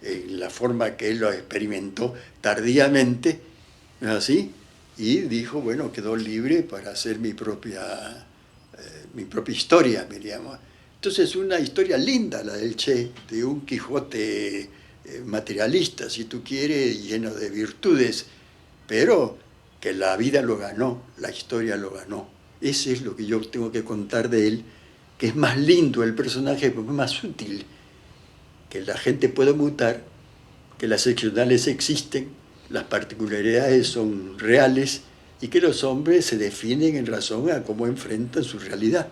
en la forma que él lo experimentó tardíamente, ¿no es así? Y dijo, bueno, quedó libre para hacer mi propia historia, diríamos. Entonces, una historia linda la del Che, de un Quijote materialista, si tú quieres, lleno de virtudes, pero que la vida lo ganó, la historia lo ganó. Ese es lo que yo tengo que contar de él, que es más lindo el personaje, porque es más útil, que la gente puede mutar, que las seccionales existen, las particularidades son reales y que los hombres se definen en razón a cómo enfrentan su realidad.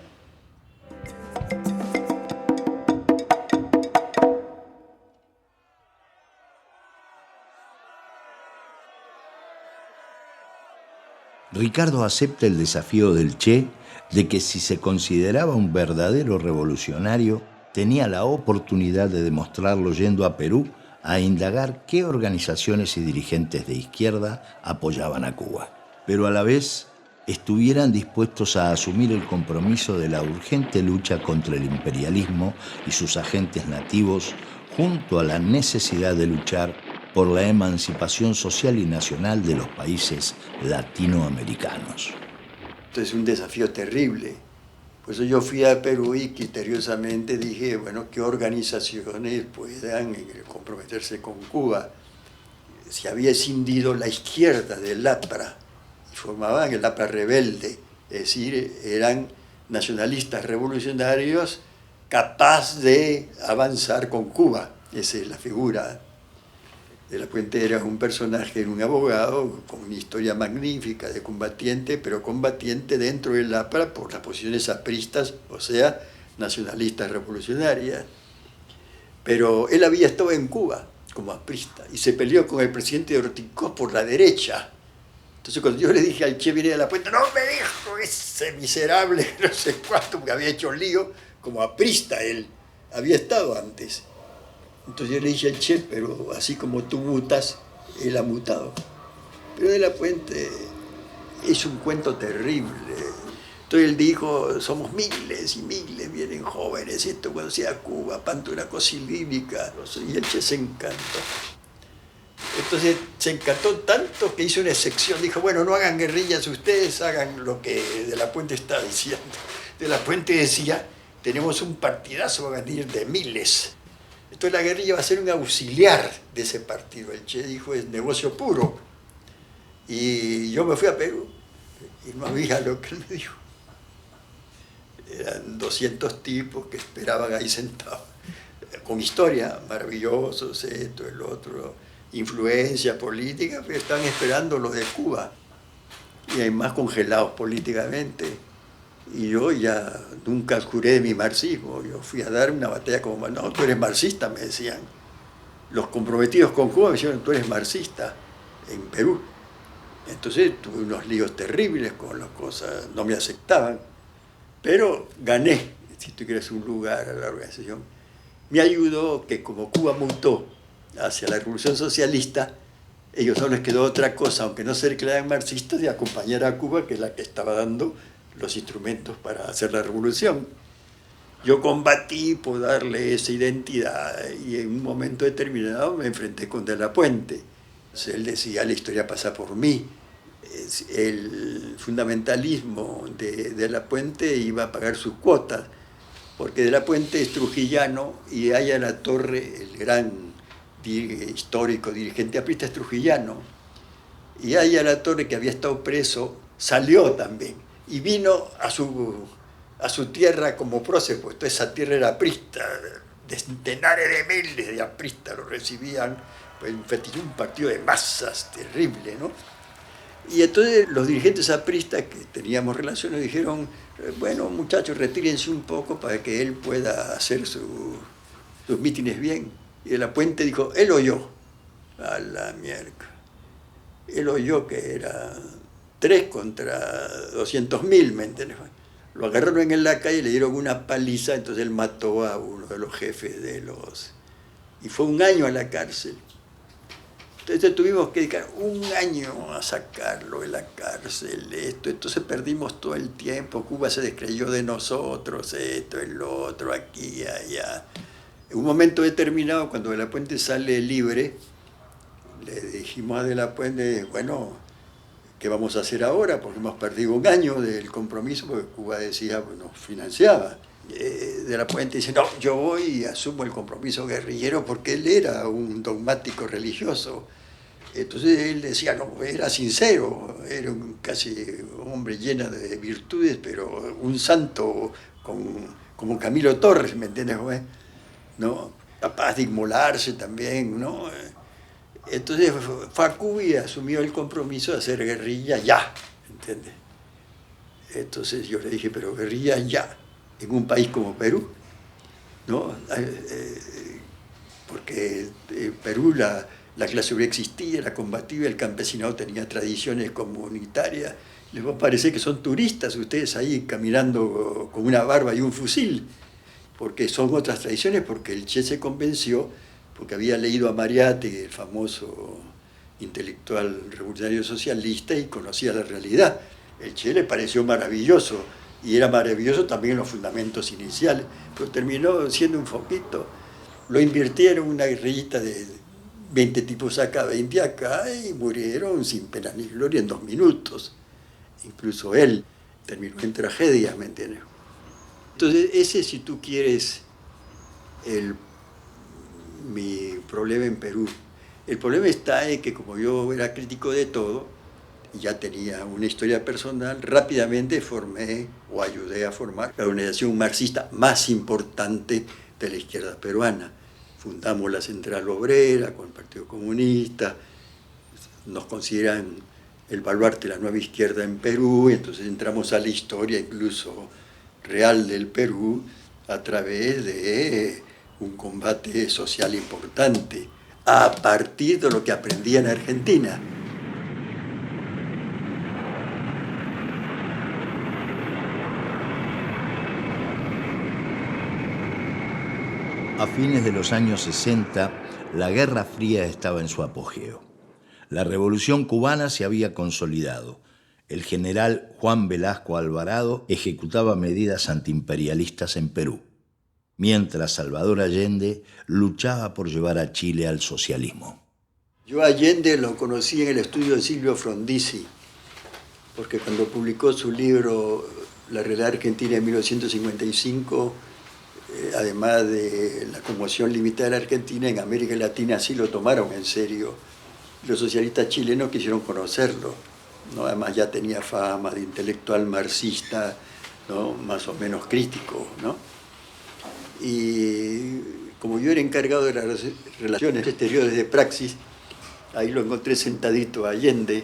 Ricardo acepta el desafío del Che de que si se consideraba un verdadero revolucionario, tenía la oportunidad de demostrarlo yendo a Perú a indagar qué organizaciones y dirigentes de izquierda apoyaban a Cuba, pero a la vez estuvieran dispuestos a asumir el compromiso de la urgente lucha contra el imperialismo y sus agentes nativos, junto a la necesidad de luchar por la emancipación social y nacional de los países latinoamericanos. Esto es un desafío terrible. Por eso yo fui a Perú y criteriosamente dije, bueno, ¿qué organizaciones puedan comprometerse con Cuba? Se había escindido la izquierda del APRA y formaban el APRA rebelde, es decir, eran nacionalistas revolucionarios capaces de avanzar con Cuba. Esa es la figura. De la Puente era un personaje, un abogado con una historia magnífica de combatiente, pero combatiente dentro del APRA por las posiciones apristas, o sea, nacionalistas revolucionarias. Pero él había estado en Cuba como aprista y se peleó con el presidente Ortiz por la derecha. Entonces cuando yo le dije al Che viene de la Puente, no me dijo ese miserable, no sé cuánto, que había hecho lío, como aprista él, había estado antes. Entonces yo le dije al Che, pero así como tú mutas, él ha mutado. Pero de la Puente es un cuento terrible. Entonces él dijo, somos miles y miles, vienen jóvenes, esto cuando sea Cuba, panto una cosa ilírica. Y el Che se encantó. Entonces se encantó tanto que hizo una excepción. Dijo, bueno, no hagan guerrillas ustedes, hagan lo que De la Puente está diciendo. De la Puente decía, tenemos un partidazo, va a venir de miles. Entonces la guerrilla va a ser un auxiliar de ese partido. El Che dijo, es negocio puro. Y yo me fui a Perú y no había lo que él me dijo. Eran 200 tipos que esperaban ahí sentados, con historia, maravillosos, esto, el otro, influencia política, pero estaban esperando los de Cuba. Y hay más congelados políticamente. Y yo ya nunca juré de mi marxismo. Yo fui a dar una batalla como, no, tú eres marxista, me decían. Los comprometidos con Cuba me dijeron, tú eres marxista, en Perú. Entonces tuve unos líos terribles con las cosas, no me aceptaban. Pero gané, si tú quieres, un lugar a la organización. Me ayudó que como Cuba mutó hacia la revolución socialista, ellos no les quedó otra cosa, aunque no se declararan marxistas, de acompañar a Cuba, que es la que estaba dando los instrumentos para hacer la revolución. Yo combatí por darle esa identidad y en un momento determinado me enfrenté con De la Puente. Entonces él decía, la historia pasa por mí. El fundamentalismo de la Puente iba a pagar sus cuotas, porque De la Puente es trujillano y Aya La Torre, el gran histórico dirigente aprista, es trujillano. Y Aya La Torre, que había estado preso, salió también y vino a su tierra como prócer, pues toda esa tierra era aprista, de centenares de miles de apristas lo recibían, pues un partido de masas terrible, ¿no? Y entonces los dirigentes apristas que teníamos relaciones dijeron, bueno, muchachos, retírense un poco para que él pueda hacer sus mítines bien. Y De la Puente dijo, él oyó, a la mierda, él oyó que era 3 contra 200.000, ¿me entiendes? Lo agarraron en la calle y le dieron una paliza, entonces él mató a uno de los jefes de los... Y fue 1 año a la cárcel. Entonces tuvimos que dedicar 1 año a sacarlo de la cárcel, entonces perdimos todo el tiempo, Cuba se descreyó de nosotros, esto, el otro, aquí, allá. En un momento determinado, cuando De la Puente sale libre, le dijimos a De la Puente, bueno, ¿qué vamos a hacer ahora? Porque hemos perdido 1 año del compromiso, porque Cuba decía, pues, nos financiaba. De la Puente dice, no, yo voy y asumo el compromiso guerrillero, porque él era un dogmático religioso. Entonces él decía, no, era sincero, era casi un hombre lleno de virtudes, pero un santo como Camilo Torres, ¿me entiendes? ¿No? Capaz de inmolarse también, ¿no? Entonces fue a Cuba y asumió el compromiso de hacer guerrilla ya, ¿entiendes? Entonces yo le dije, pero guerrilla ya, en un país como Perú, ¿no? Porque en Perú la clase obrera existía, era combativa, el campesinado tenía tradiciones comunitarias. Les va a parecer que son turistas ustedes ahí caminando con una barba y un fusil, porque son otras tradiciones, porque el Che se convenció, porque había leído a Mariátegui, el famoso intelectual revolucionario socialista, y conocía la realidad. El Che le pareció maravilloso, y era maravilloso también en los fundamentos iniciales, pero terminó siendo un foquito. Lo invirtieron una guerrillita de 20 tipos acá, 20 acá, y murieron sin pena ni gloria en 2 minutos. Incluso él terminó en tragedia, ¿me entiendes? Entonces ese, si tú quieres, mi problema en Perú. El problema está en que como yo era crítico de todo, y ya tenía una historia personal, rápidamente formé o ayudé a formar la organización marxista más importante de la izquierda peruana. Fundamos la Central Obrera con el Partido Comunista, nos consideran el baluarte de la nueva izquierda en Perú, y entonces entramos a la historia incluso real del Perú a través de un combate social importante, a partir de lo que aprendí en Argentina. A fines de los años 60, la Guerra Fría estaba en su apogeo. La Revolución cubana se había consolidado. El general Juan Velasco Alvarado ejecutaba medidas antiimperialistas en Perú, mientras Salvador Allende luchaba por llevar a Chile al socialismo. Yo a Allende lo conocí en el estudio de Silvio Frondizi, porque cuando publicó su libro La realidad argentina en 1955, además de la conmoción limitada de la Argentina, en América Latina sí lo tomaron en serio. Los socialistas chilenos quisieron conocerlo, ¿no? Además ya tenía fama de intelectual marxista, ¿no? Más o menos crítico, ¿no? Y como yo era encargado de las relaciones exteriores de Praxis, ahí lo encontré sentadito a Allende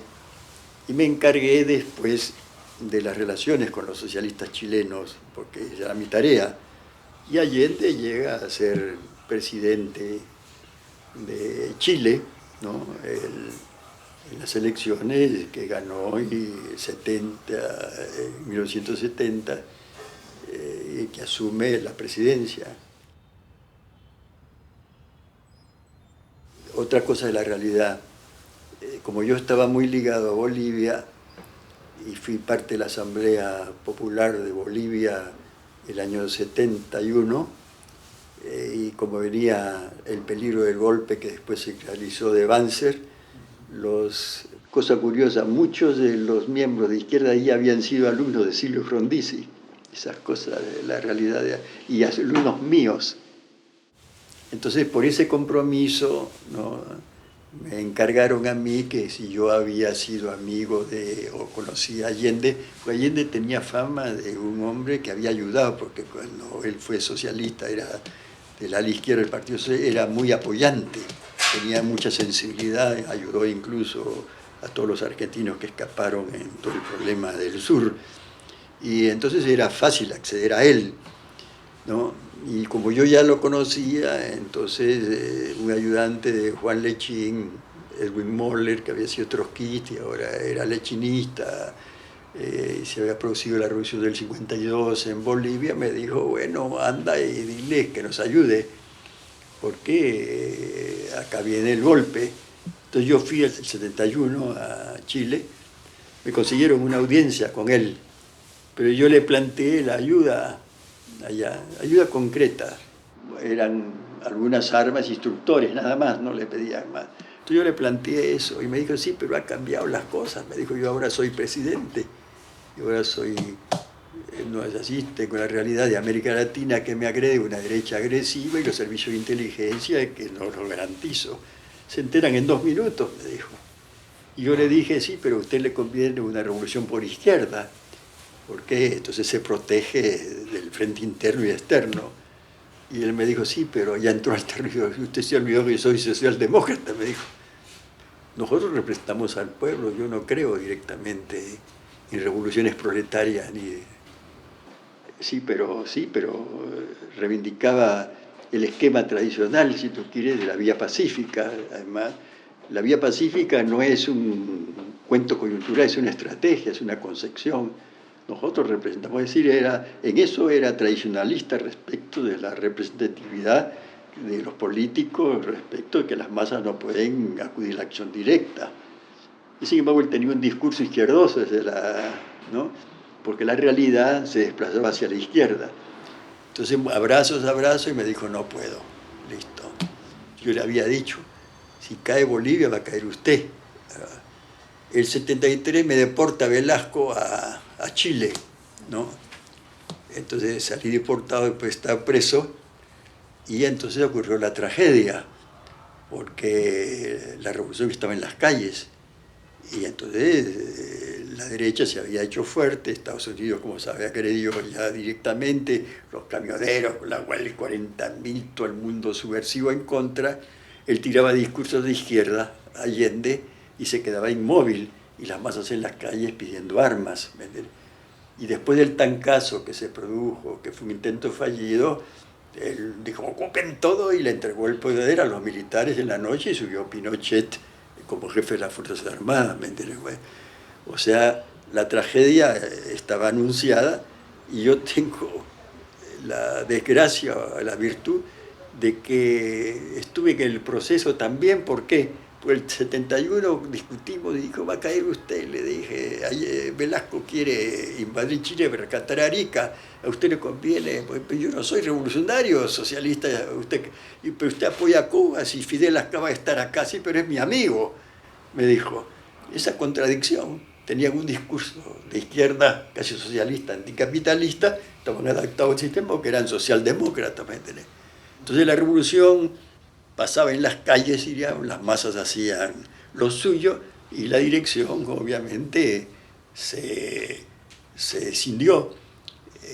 y me encargué después de las relaciones con los socialistas chilenos, porque era mi tarea. Y Allende llega a ser presidente de Chile, ¿no? En las elecciones que ganó en 1970, que asume la presidencia. Otra cosa de la realidad, como yo estaba muy ligado a Bolivia y fui parte de la Asamblea Popular de Bolivia el año 71, y como venía el peligro del golpe que después se realizó de Banzer, cosa curiosa, muchos de los miembros de izquierda ahí habían sido alumnos de Silvio Frondizi, esas cosas de la realidad, y alumnos míos. Entonces, por ese compromiso, ¿no?, me encargaron a mí que si yo había sido amigo de o conocía a Allende, pues Allende tenía fama de un hombre que había ayudado, porque cuando él fue socialista, era del ala izquierda del Partido Socialista, era muy apoyante, tenía mucha sensibilidad, ayudó incluso a todos los argentinos que escaparon en todo el problema del sur. Y entonces era fácil acceder a él, ¿no? Y como yo ya lo conocía, entonces un ayudante de Juan Lechín, Edwin Moller, que había sido trotskista y ahora era lechinista, se había producido la revolución del 52 en Bolivia, me dijo, bueno, anda y dile que nos ayude, porque acá viene el golpe. Entonces yo fui el 71 a Chile, me consiguieron una audiencia con él, pero yo le planteé la ayuda allá, ayuda concreta. Eran algunas armas, instructores, nada más, no le pedían más. Entonces yo le planteé eso y me dijo, sí, pero ha cambiado las cosas. Me dijo, yo ahora soy presidente, y ahora soy, no es así, tengo la realidad de América Latina que me agrede una derecha agresiva y los servicios de inteligencia que no lo garantizo. Se enteran en 2 minutos, me dijo. Y yo le dije, sí, pero a usted le conviene una revolución por izquierda, porque entonces se protege del frente interno y externo. Y él me dijo, sí, pero ya entró al territorio, usted se olvidó que yo soy socialdemócrata, me dijo. Nosotros representamos al pueblo, yo no creo directamente en revoluciones proletarias, ni... Sí, pero reivindicaba el esquema tradicional, si tú quieres, de la vía pacífica. Además, la vía pacífica no es un cuento coyuntural, es una estrategia, es una concepción. Nosotros representamos, es decir, en eso era tradicionalista respecto de la representatividad de los políticos, respecto de que las masas no pueden acudir a la acción directa. Y sin embargo, él tenía un discurso izquierdoso, ¿no?, porque la realidad se desplazaba hacia la izquierda. Entonces, abrazos, y me dijo, no puedo, listo. Yo le había dicho, si cae Bolivia va a caer usted. El 73 me deporta Velasco a Chile, ¿no? Entonces salí deportado, después de estar preso, y entonces ocurrió la tragedia, porque la revolución estaba en las calles, y entonces la derecha se había hecho fuerte, Estados Unidos, como se había creído ya directamente, los camioneros, con la cual 40.000, todo el mundo subversivo en contra, él tiraba discursos de izquierda, Allende, y se quedaba inmóvil, y las masas en las calles pidiendo armas. Y después del tancazo que se produjo, que fue un intento fallido, él dijo, ocupen todo, y le entregó el poder a los militares en la noche y subió Pinochet como jefe de las Fuerzas Armadas. O sea, la tragedia estaba anunciada, y yo tengo la desgracia, la virtud, de que estuve en el proceso también. ¿Por qué? Pues el 71 discutimos y dijo, va a caer usted. Le dije, Velasco quiere invadir Chile para rescatar a Arica, a usted le conviene, pues yo no soy revolucionario, socialista, pero usted apoya a Cuba, si Fidel acaba de estar acá, sí, pero es mi amigo, me dijo. Esa contradicción, tenían un discurso de izquierda, casi socialista, anticapitalista, estaban adaptados al sistema porque eran socialdemócratas, ¿me entiendes? Entonces la revolución pasaba en las calles, digamos, las masas hacían lo suyo y la dirección obviamente se escindió.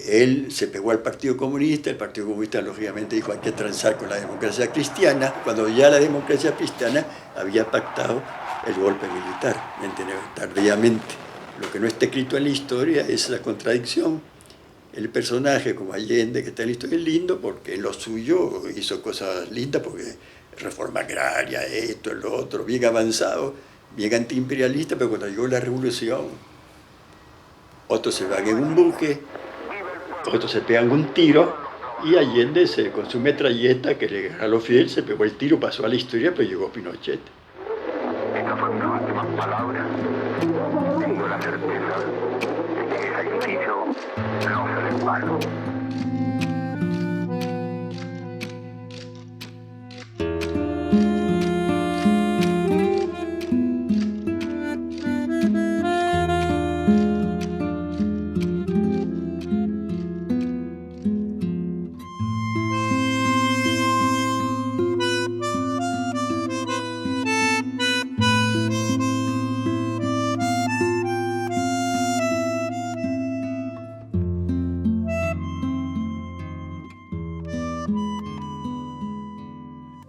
Él se pegó al Partido Comunista, el Partido Comunista lógicamente dijo hay que transar con la democracia cristiana, cuando ya la democracia cristiana había pactado el golpe militar, ¿me entiendes? Tardíamente. Lo que no está escrito en la historia es la contradicción. El personaje como Allende, que está en la historia, es lindo porque en lo suyo hizo cosas lindas, porque reforma agraria, esto, lo otro, bien avanzado, bien antiimperialista, pero cuando llegó la revolución, otros se van en un buque, otros se pegan un tiro, y Allende con su metralleta que le jaló Fidel, se pegó el tiro, pasó a la historia, pero llegó Pinochet. Estas fueron las últimas palabras. Tengo la certeza de que ese sacrificio no será en vano.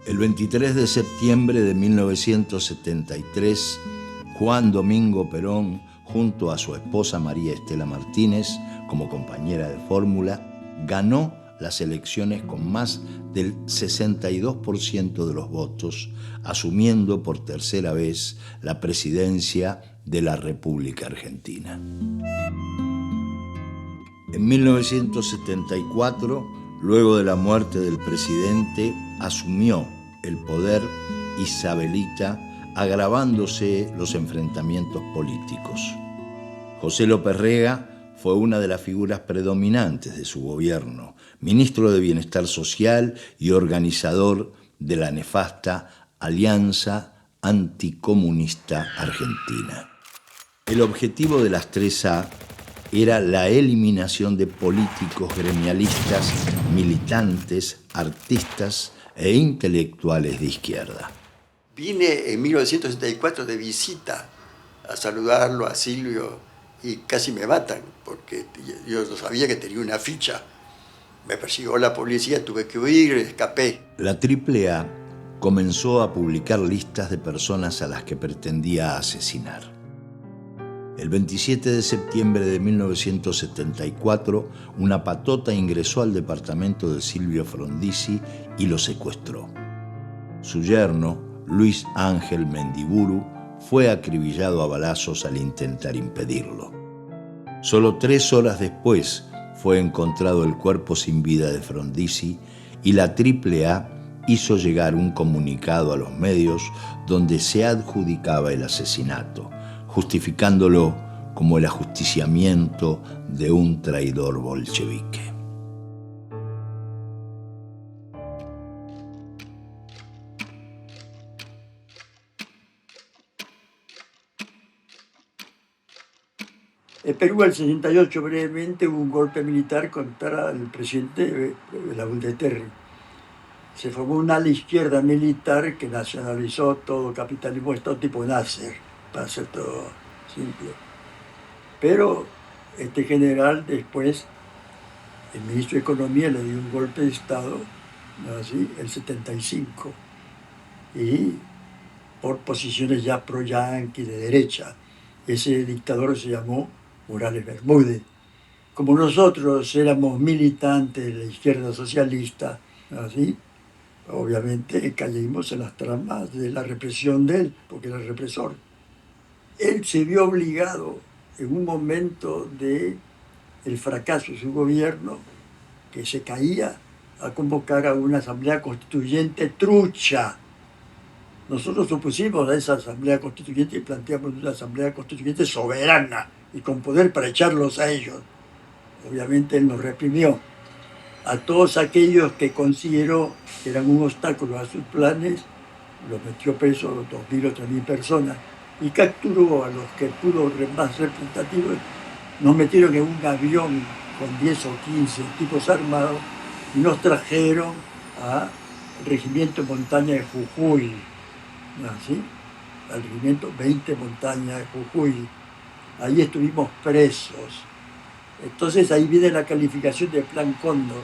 El 23 de septiembre de 1973, Juan Domingo Perón, junto a su esposa María Estela Martínez, como compañera de fórmula, ganó las elecciones con más del 62% de los votos, asumiendo por tercera vez la presidencia de la República Argentina. En 1974, luego de la muerte del presidente, asumió el poder Isabelita, agravándose los enfrentamientos políticos. José López Rega fue una de las figuras predominantes de su gobierno, ministro de Bienestar Social y organizador de la nefasta Alianza Anticomunista Argentina. El objetivo de las 3A era la eliminación de políticos, gremialistas, militantes, artistas e intelectuales de izquierda. Vine en 1964 de visita a saludarlo a Silvio y casi me matan porque yo no sabía que tenía una ficha. Me persiguió la policía, tuve que huir, escapé. La AAA comenzó a publicar listas de personas a las que pretendía asesinar. El 27 de septiembre de 1974, una patota ingresó al departamento de Silvio Frondizi y lo secuestró. Su yerno, Luis Ángel Mendiburu, fue acribillado a balazos al intentar impedirlo. Solo 3 horas después fue encontrado el cuerpo sin vida de Frondizi y la AAA hizo llegar un comunicado a los medios donde se adjudicaba el asesinato, justificándolo como el ajusticiamiento de un traidor bolchevique. En Perú, el 68, brevemente, hubo un golpe militar contra el presidente Belaúnde Terry. Se formó una ala izquierda militar que nacionalizó todo capitalismo, todo tipo Nasser, para hacer todo simple. Pero este general después, el ministro de Economía, le dio un golpe de Estado, ¿no? Así, el 75, y por posiciones ya pro-yanqui, de derecha. Ese dictador se llamó Morales Bermúdez. Como nosotros éramos militantes de la izquierda socialista, ¿no? Así, obviamente caímos en las tramas de la represión de él, porque era el represor. Él se vio obligado en un momento del fracaso de su gobierno, que se caía, a convocar a una asamblea constituyente trucha, Nosotros opusimos a esa asamblea constituyente y planteamos una asamblea constituyente soberana y con poder para echarlos a ellos. Obviamente él nos reprimió. A todos aquellos que consideró que eran un obstáculo a sus planes, los metió presos 2.000 o 3.000 personas y capturó a los que pudo más representativos. Nos metieron en un avión con 10 o 15 tipos armados y nos trajeron al regimiento Montaña de Jujuy, ¿sí? Al regimiento 20 Montaña de Jujuy. Ahí estuvimos presos. Entonces ahí viene la calificación del Plan Cóndor.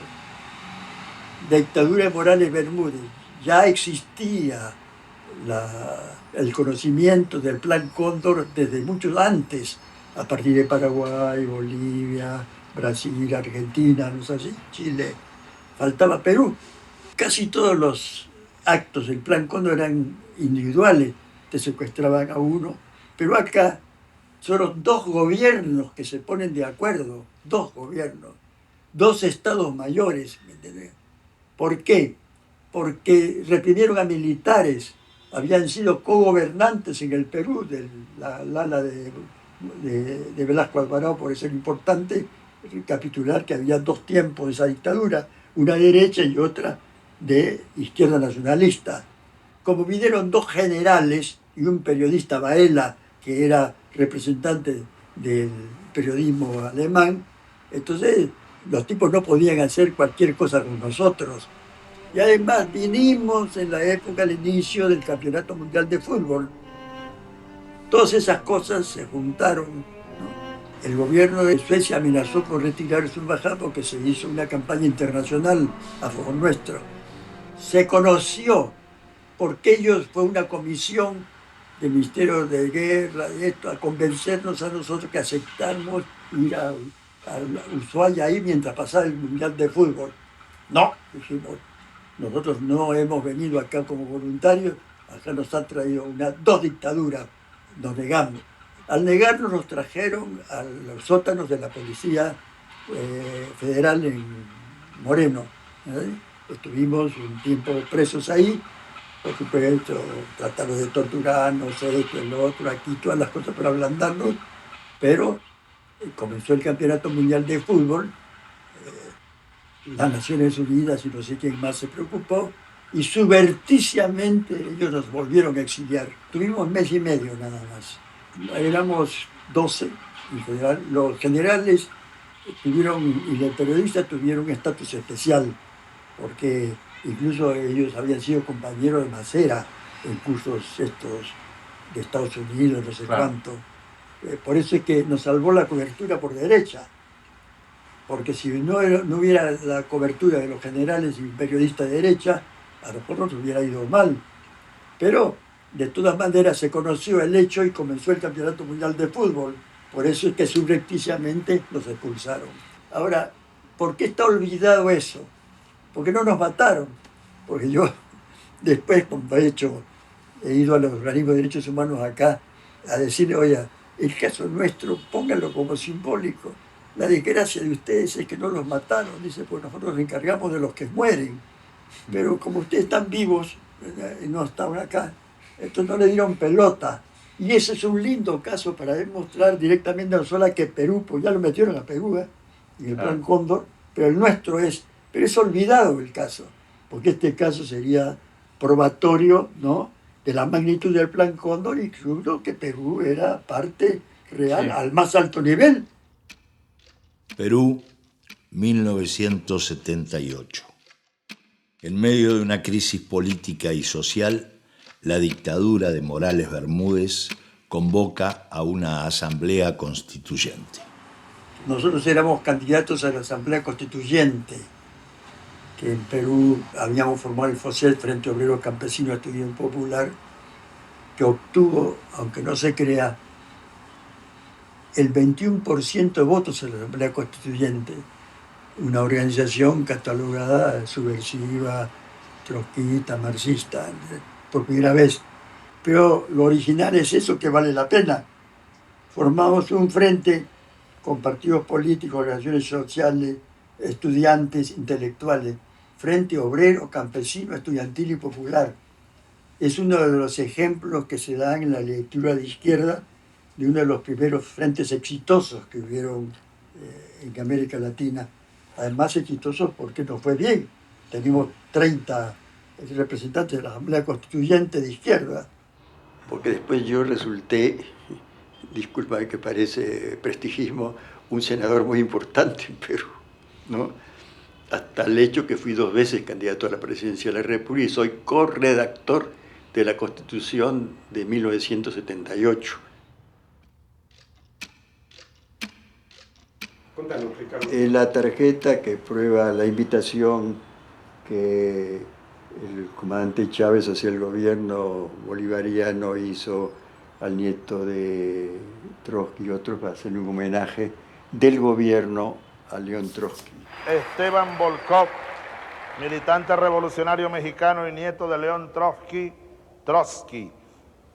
Dictadura de Morales Bermúdez. Ya existía el conocimiento del Plan Cóndor desde mucho antes, a partir de Paraguay, Bolivia, Brasil, Argentina, no sé si, Chile. Faltaba Perú. Casi todos los actos del Plan Cóndor eran individuales, te secuestraban a uno, pero acá son 2 gobiernos que se ponen de acuerdo, 2 gobiernos, 2 estados mayores, ¿me entiendes? ¿Por qué? Porque reprimieron a militares, habían sido cogobernantes en el Perú, de la ala de Velasco Alvarado, por eso era importante recapitular que había 2 tiempos de esa dictadura, una derecha y otra de izquierda nacionalista. Como vinieron 2 generales y un periodista, Baela, que era representante del periodismo alemán, entonces los tipos no podían hacer cualquier cosa con nosotros. Y además vinimos en la época del inicio del Campeonato Mundial de Fútbol. Todas esas cosas se juntaron, ¿no? El gobierno de Suecia amenazó con retirar su embajada porque se hizo una campaña internacional a favor nuestro. Se conoció porque ellos, fue una comisión del Ministerio de Guerra, de esto, a convencernos a nosotros que aceptáramos ir a Ushuaia ahí mientras pasaba el Mundial de Fútbol. No, dijimos, nosotros no hemos venido acá como voluntarios, acá nos han traído 2 dictaduras, nos negamos. Al negarnos nos trajeron a los sótanos de la Policía Federal en Moreno. Estuvimos un tiempo presos ahí, por supuesto, trataron de torturarnos, esto, lo otro, aquí, todas las cosas para ablandarnos, pero comenzó el Campeonato Mundial de Fútbol, las Naciones Unidas y no sé quién más se preocupó, y subrepticiamente ellos nos volvieron a exiliar. Tuvimos 1 mes y medio nada más. Éramos 12 en general. Los generales tuvieron, y los periodistas tuvieron un estatus especial, porque incluso ellos habían sido compañeros de Macera en cursos estos de Estados Unidos, no sé cuánto. Por eso es que nos salvó la cobertura por derecha, porque si no hubiera la cobertura de los generales y periodistas de derecha, a nosotros nos hubiera ido mal. Pero de todas maneras se conoció el hecho y comenzó el Campeonato Mundial de Fútbol. Por eso es que subrepticiamente nos expulsaron. Ahora, ¿por qué está olvidado eso? Porque no nos mataron. Porque yo después, cuando he ido a los organismos de derechos humanos acá a decirle, oye, el caso nuestro, pónganlo como simbólico. La desgracia de ustedes es que no los mataron. Dice, pues nosotros nos encargamos de los que mueren. Pero como ustedes están vivos, y no estaban acá, entonces no le dieron pelota. Y ese es un lindo caso para demostrar directamente no solo que Perú, pues ya lo metieron a Perú, en el Plan Cóndor, pero el nuestro pero es olvidado el caso, porque este caso sería probatorio, ¿no?, de la magnitud del Plan Cóndor, y creo que Perú era parte real, al más alto nivel. Perú, 1978. En medio de una crisis política y social, la dictadura de Morales Bermúdez convoca a una asamblea constituyente. Nosotros éramos candidatos a la asamblea constituyente, que en Perú habíamos formado el FOSET, Frente Obrero Campesino Estudiante Popular, que obtuvo, aunque no se crea, el 21% de votos en la asamblea constituyente. Una organización catalogada subversiva, trotskista, marxista, por primera vez. Pero lo original es eso que vale la pena. Formamos un frente con partidos políticos, organizaciones sociales, estudiantes, intelectuales, Frente Obrero, Campesino, Estudiantil y Popular. Es uno de los ejemplos que se dan en la lectura de izquierda de uno de los primeros frentes exitosos que hubieron en América Latina. Además exitosos porque nos fue bien. Tenemos 30 representantes de la Asamblea Constituyente de izquierda. Porque después yo resulté, disculpa que parece prestigismo, un senador muy importante en Perú, ¿no? Hasta el hecho que fui 2 veces candidato a la presidencia de la República y soy corredactor de la Constitución de 1978. Contanos, Ricardo. La tarjeta que prueba la invitación que el comandante Chávez hacia el gobierno bolivariano hizo al nieto de Trotsky y otros para hacer un homenaje del gobierno a León Trotsky. Esteban Volkov, militante revolucionario mexicano y nieto de León Trotsky.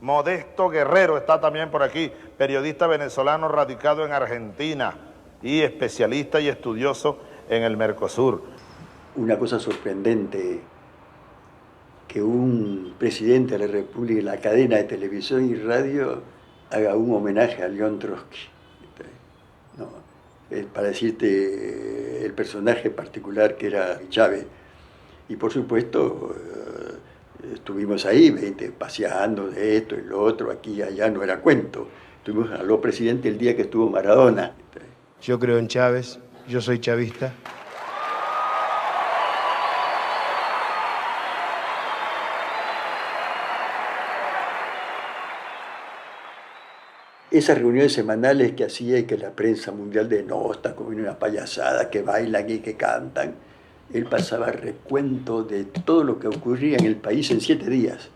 Modesto Guerrero está también por aquí, periodista venezolano radicado en Argentina y especialista y estudioso en el Mercosur. Una cosa sorprendente, que un presidente de la República en la cadena de televisión y radio haga un homenaje a León Trotsky. No, para decirte el personaje particular que era Chávez. Y por supuesto, estuvimos ahí, paseando de esto y lo otro, aquí y allá, no era cuento. Estuvimos a los presidentes el día que estuvo Maradona. Yo creo en Chávez, yo soy chavista. Esas reuniones semanales que hacía y que la prensa mundial denota como una payasada, que bailan y que cantan, él pasaba recuento de todo lo que ocurría en el país en 7 días,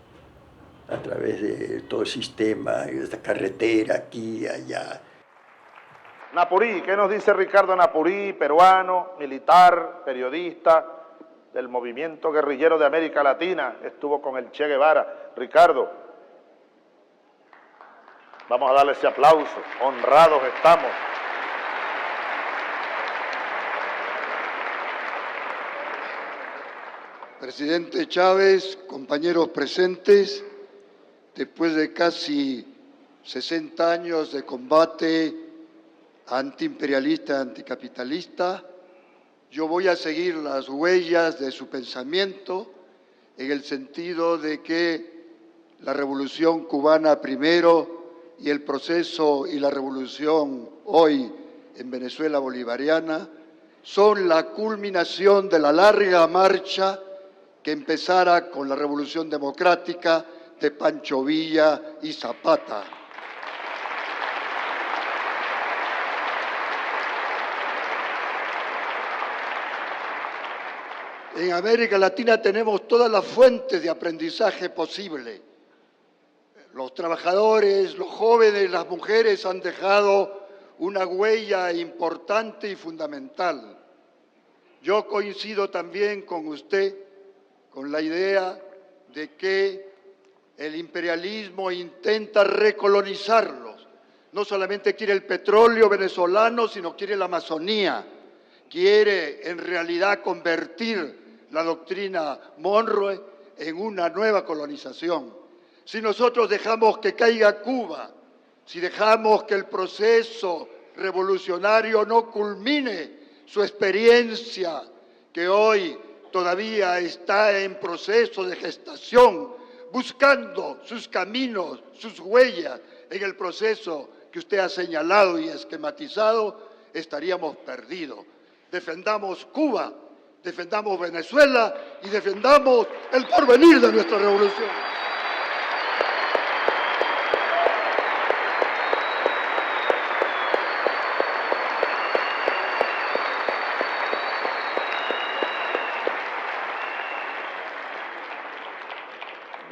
a través de todo el sistema, esta carretera aquí y allá. Napurí, ¿qué nos dice Ricardo Napurí, peruano, militar, periodista del movimiento guerrillero de América Latina? Estuvo con el Che Guevara. Ricardo, vamos a darle ese aplauso, honrados estamos. Presidente Chávez, compañeros presentes, después de casi 60 años de combate antiimperialista, anticapitalista, yo voy a seguir las huellas de su pensamiento en el sentido de que la revolución cubana primero y el proceso y la revolución hoy en Venezuela bolivariana son la culminación de la larga marcha que empezara con la revolución democrática de Pancho Villa y Zapata. En América Latina tenemos todas las fuentes de aprendizaje posible. Los trabajadores, los jóvenes, las mujeres han dejado una huella importante y fundamental. Yo coincido también con usted con la idea de que el imperialismo intenta recolonizarlos. No solamente quiere el petróleo venezolano, sino quiere la Amazonía. Quiere en realidad convertir la doctrina Monroe en una nueva colonización. Si nosotros dejamos que caiga Cuba, si dejamos que el proceso revolucionario no culmine su experiencia, que hoy todavía está en proceso de gestación, buscando sus caminos, sus huellas en el proceso que usted ha señalado y esquematizado, estaríamos perdidos. Defendamos Cuba, defendamos Venezuela y defendamos el porvenir de nuestra revolución.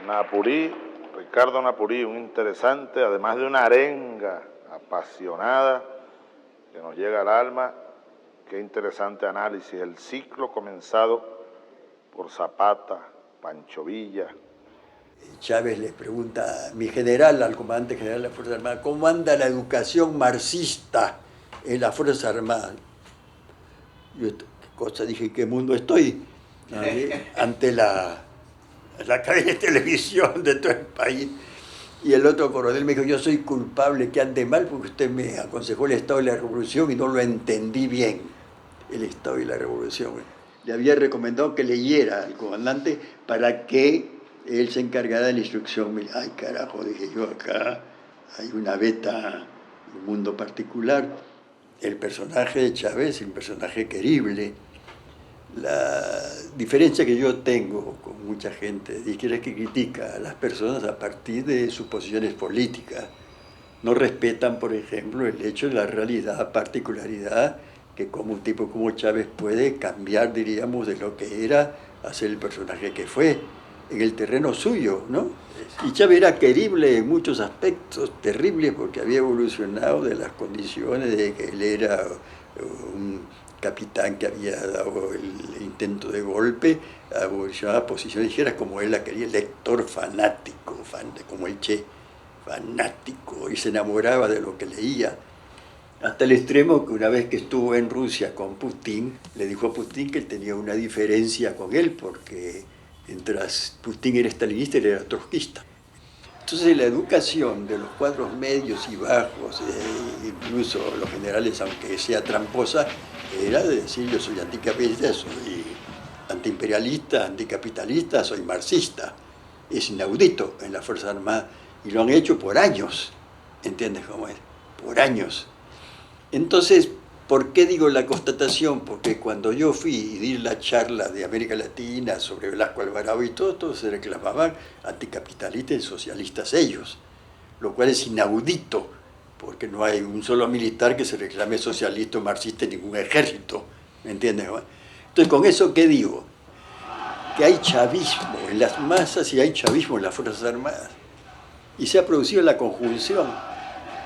Napurí, Ricardo Napurí, un interesante, además de una arenga apasionada que nos llega al alma. Qué interesante análisis, el ciclo comenzado por Zapata, Pancho Villa. Chávez le pregunta, mi general, al comandante general de las Fuerzas Armadas, ¿cómo anda la educación marxista en las Fuerzas Armadas? Yo, ¿qué cosa dije? ¿En qué mundo estoy? Ante la cadena de televisión de todo el país. Y el otro coronel me dijo, yo soy culpable que ande mal porque usted me aconsejó el Estado y la Revolución y no lo entendí bien, el Estado y la Revolución. Le había recomendado que leyera al comandante para que él se encargara de la instrucción. Ay, carajo, dije yo, acá hay una beta, un mundo particular. El personaje de Chávez es un personaje querible. La diferencia que yo tengo con mucha gente de izquierda que critica a las personas a partir de sus posiciones políticas. No respetan, por ejemplo, el hecho de la realidad, particularidad, que como un tipo como Chávez puede cambiar, diríamos, de lo que era a ser el personaje que fue en el terreno suyo, ¿no? Y Chávez era querible en muchos aspectos, terrible porque había evolucionado de las condiciones de que él era un capitán que había dado el intento de golpe, evolucionaba a posiciones ligeras como él la quería, lector fanático, como el Che, fanático, y se enamoraba de lo que leía, hasta el extremo que una vez que estuvo en Rusia con Putin, le dijo a Putin que él tenía una diferencia con él, porque mientras Putin era stalinista, él era trotskista. Entonces la educación de los cuadros medios y bajos, incluso los generales, aunque sea tramposa, era de decir yo soy anticapitalista, soy antiimperialista, anticapitalista, soy marxista. Es inaudito en las Fuerzas Armadas y lo han hecho por años, ¿entiendes cómo es? Por años. Entonces, ¿por qué digo la constatación? Porque cuando yo fui y di la charla de América Latina sobre Velasco Alvarado y todo, todos se reclamaban anticapitalistas y socialistas ellos, lo cual es inaudito, porque no hay un solo militar que se reclame socialista o marxista en ningún ejército, ¿me entiendes? Entonces, ¿con eso qué digo? Que hay chavismo en las masas y hay chavismo en las Fuerzas Armadas. Y se ha producido la conjunción,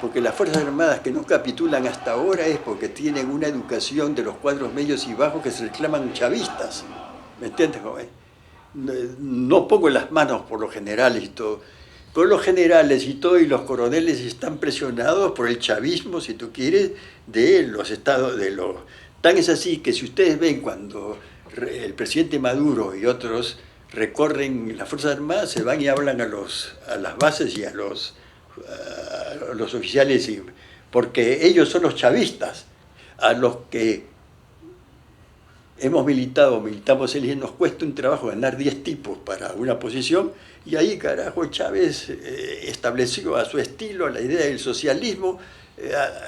porque las Fuerzas Armadas que no capitulan hasta ahora es porque tienen una educación de los cuadros medios y bajos que se reclaman chavistas, ¿me entiendes, joven? No pongo las manos por los generales y todo, pero los generales y todo y los coroneles están presionados por el chavismo, si tú quieres, de los estados, Tan es así que si ustedes ven cuando el presidente Maduro y otros recorren las Fuerzas Armadas, se van y hablan a las bases y a los oficiales, porque ellos son los chavistas, a los que militamos él, nos cuesta un trabajo ganar 10 tipos para una posición, y ahí, carajo, Chávez estableció a su estilo la idea del socialismo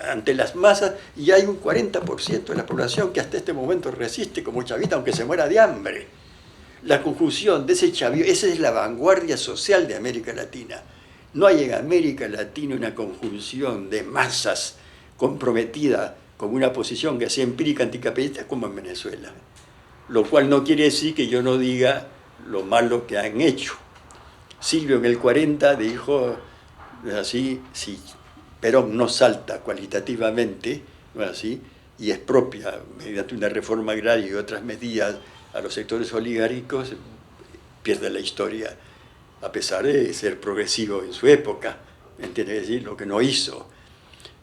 ante las masas, y hay un 40% de la población que hasta este momento resiste como chavista, aunque se muera de hambre. La conjunción de ese chavismo, esa es la vanguardia social de América Latina. No hay en América Latina una conjunción de masas comprometida con una posición que sea empírica anticapitalista como en Venezuela. Lo cual no quiere decir que yo no diga lo malo que han hecho. Silvio en el 40 dijo así, si Perón no salta cualitativamente, ¿no es así?, y expropia mediante una reforma agraria y otras medidas a los sectores oligárquicos, pierde la historia, a pesar de ser progresivo en su época, ¿entiendes? Es decir, lo que no hizo.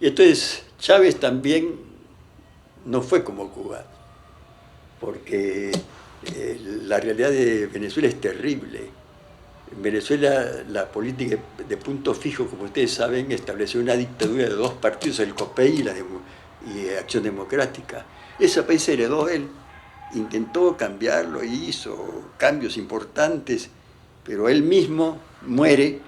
Y entonces Chávez también no fue como Cuba, porque la realidad de Venezuela es terrible. En Venezuela la política de punto fijo, como ustedes saben, estableció una dictadura de 2 partidos, el COPEI y Acción Democrática. Ese país heredó él, intentó cambiarlo, hizo cambios importantes, pero él mismo muere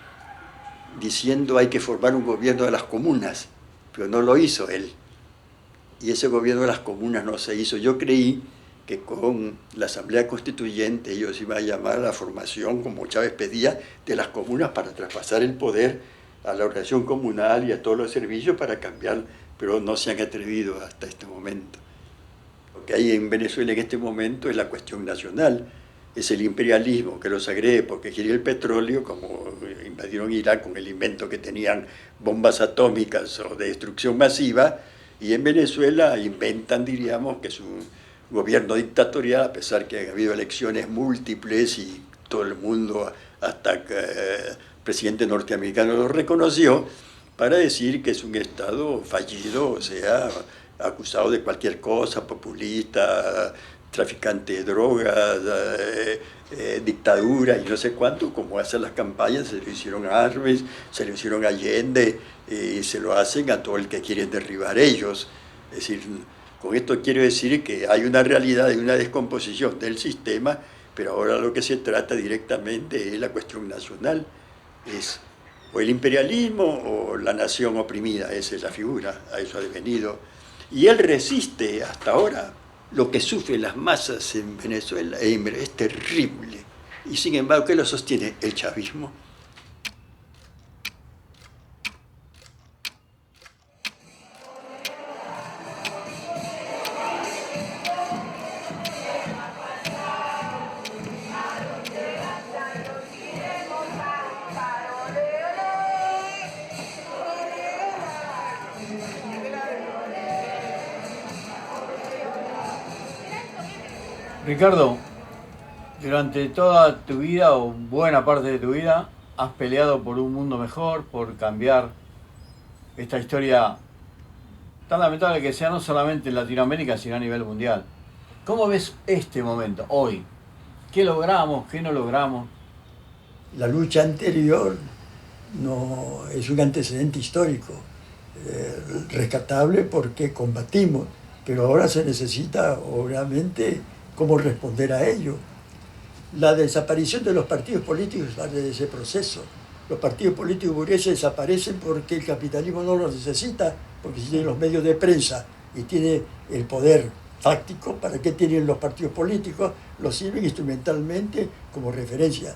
diciendo hay que formar un gobierno de las comunas, pero no lo hizo él. Y ese gobierno de las comunas no se hizo. Yo creí que con la Asamblea Constituyente ellos iban a llamar a la formación, como Chávez pedía, de las comunas para traspasar el poder a la organización comunal y a todos los servicios para cambiar, pero no se han atrevido hasta este momento. Lo que hay en Venezuela en este momento es la cuestión nacional, es el imperialismo que los agrede porque quiere el petróleo, como invadieron Irak con el invento que tenían bombas atómicas o de destrucción masiva, y en Venezuela inventan, diríamos, que es un gobierno dictatorial, a pesar que ha habido elecciones múltiples y todo el mundo, hasta que el presidente norteamericano lo reconoció, para decir que es un Estado fallido, o sea, acusado de cualquier cosa, populista, traficante de drogas, dictadura y no sé cuánto, como hacen las campañas, se lo hicieron a Armes, se lo hicieron a Allende, y se lo hacen a todo el que quieren derribar ellos. Es decir, con esto quiero decir que hay una realidad y una descomposición del sistema, pero ahora lo que se trata directamente es la cuestión nacional, es o el imperialismo o la nación oprimida, esa es la figura, a eso ha devenido. Y él resiste hasta ahora. Lo que sufren las masas en Venezuela es terrible. Y sin embargo, ¿qué lo sostiene? El chavismo. Ricardo, durante toda tu vida o buena parte de tu vida has peleado por un mundo mejor, por cambiar esta historia tan lamentable que sea no solamente en Latinoamérica sino a nivel mundial. ¿Cómo ves este momento, hoy? ¿Qué logramos? ¿Qué no logramos? La lucha anterior no es un antecedente histórico rescatable porque combatimos, pero ahora se necesita obviamente cómo responder a ello. La desaparición de los partidos políticos es parte de ese proceso. Los partidos políticos burgueses desaparecen porque el capitalismo no los necesita, porque si tiene los medios de prensa y tiene el poder fáctico, ¿para qué tienen los partidos políticos? Los sirven instrumentalmente como referencia.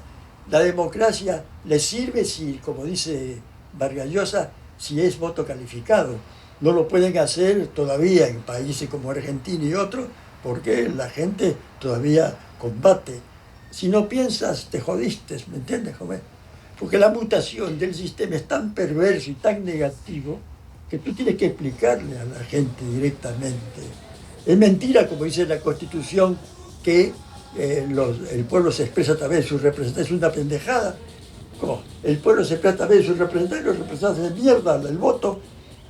La democracia les sirve si, como dice Vargas Llosa, si es voto calificado. No lo pueden hacer todavía en países como Argentina y otros, porque la gente todavía combate. Si no piensas, te jodiste, ¿me entiendes, joven? Porque la mutación del sistema es tan perverso y tan negativo que tú tienes que explicarle a la gente directamente. Es mentira, como dice la Constitución, que el pueblo se expresa a través de sus representantes. Es una pendejada. ¿Cómo? El pueblo se expresa a través de sus representantes, los representantes de mierda, el voto,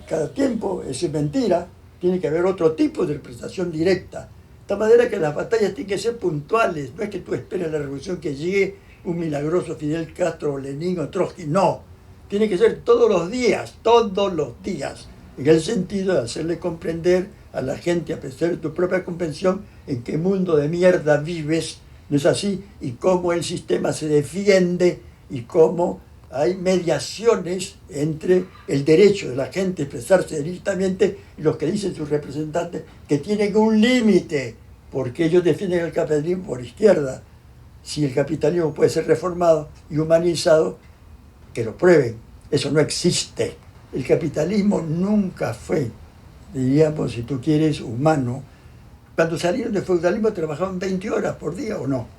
cada tiempo, eso es mentira. Tiene que haber otro tipo de representación directa. De tal manera que las batallas tienen que ser puntuales, no es que tú esperes la revolución que llegue un milagroso Fidel Castro o Lenin o Trotsky, no. Tiene que ser todos los días, en el sentido de hacerle comprender a la gente, a pesar de tu propia comprensión, en qué mundo de mierda vives, ¿no es así? Y cómo el sistema se defiende y cómo hay mediaciones entre el derecho de la gente a expresarse directamente y los que dicen sus representantes que tienen un límite, porque ellos defienden el capitalismo por izquierda. Si el capitalismo puede ser reformado y humanizado, que lo prueben. Eso no existe. El capitalismo nunca fue, diríamos, si tú quieres, humano. Cuando salieron del feudalismo trabajaban 20 horas por día o no.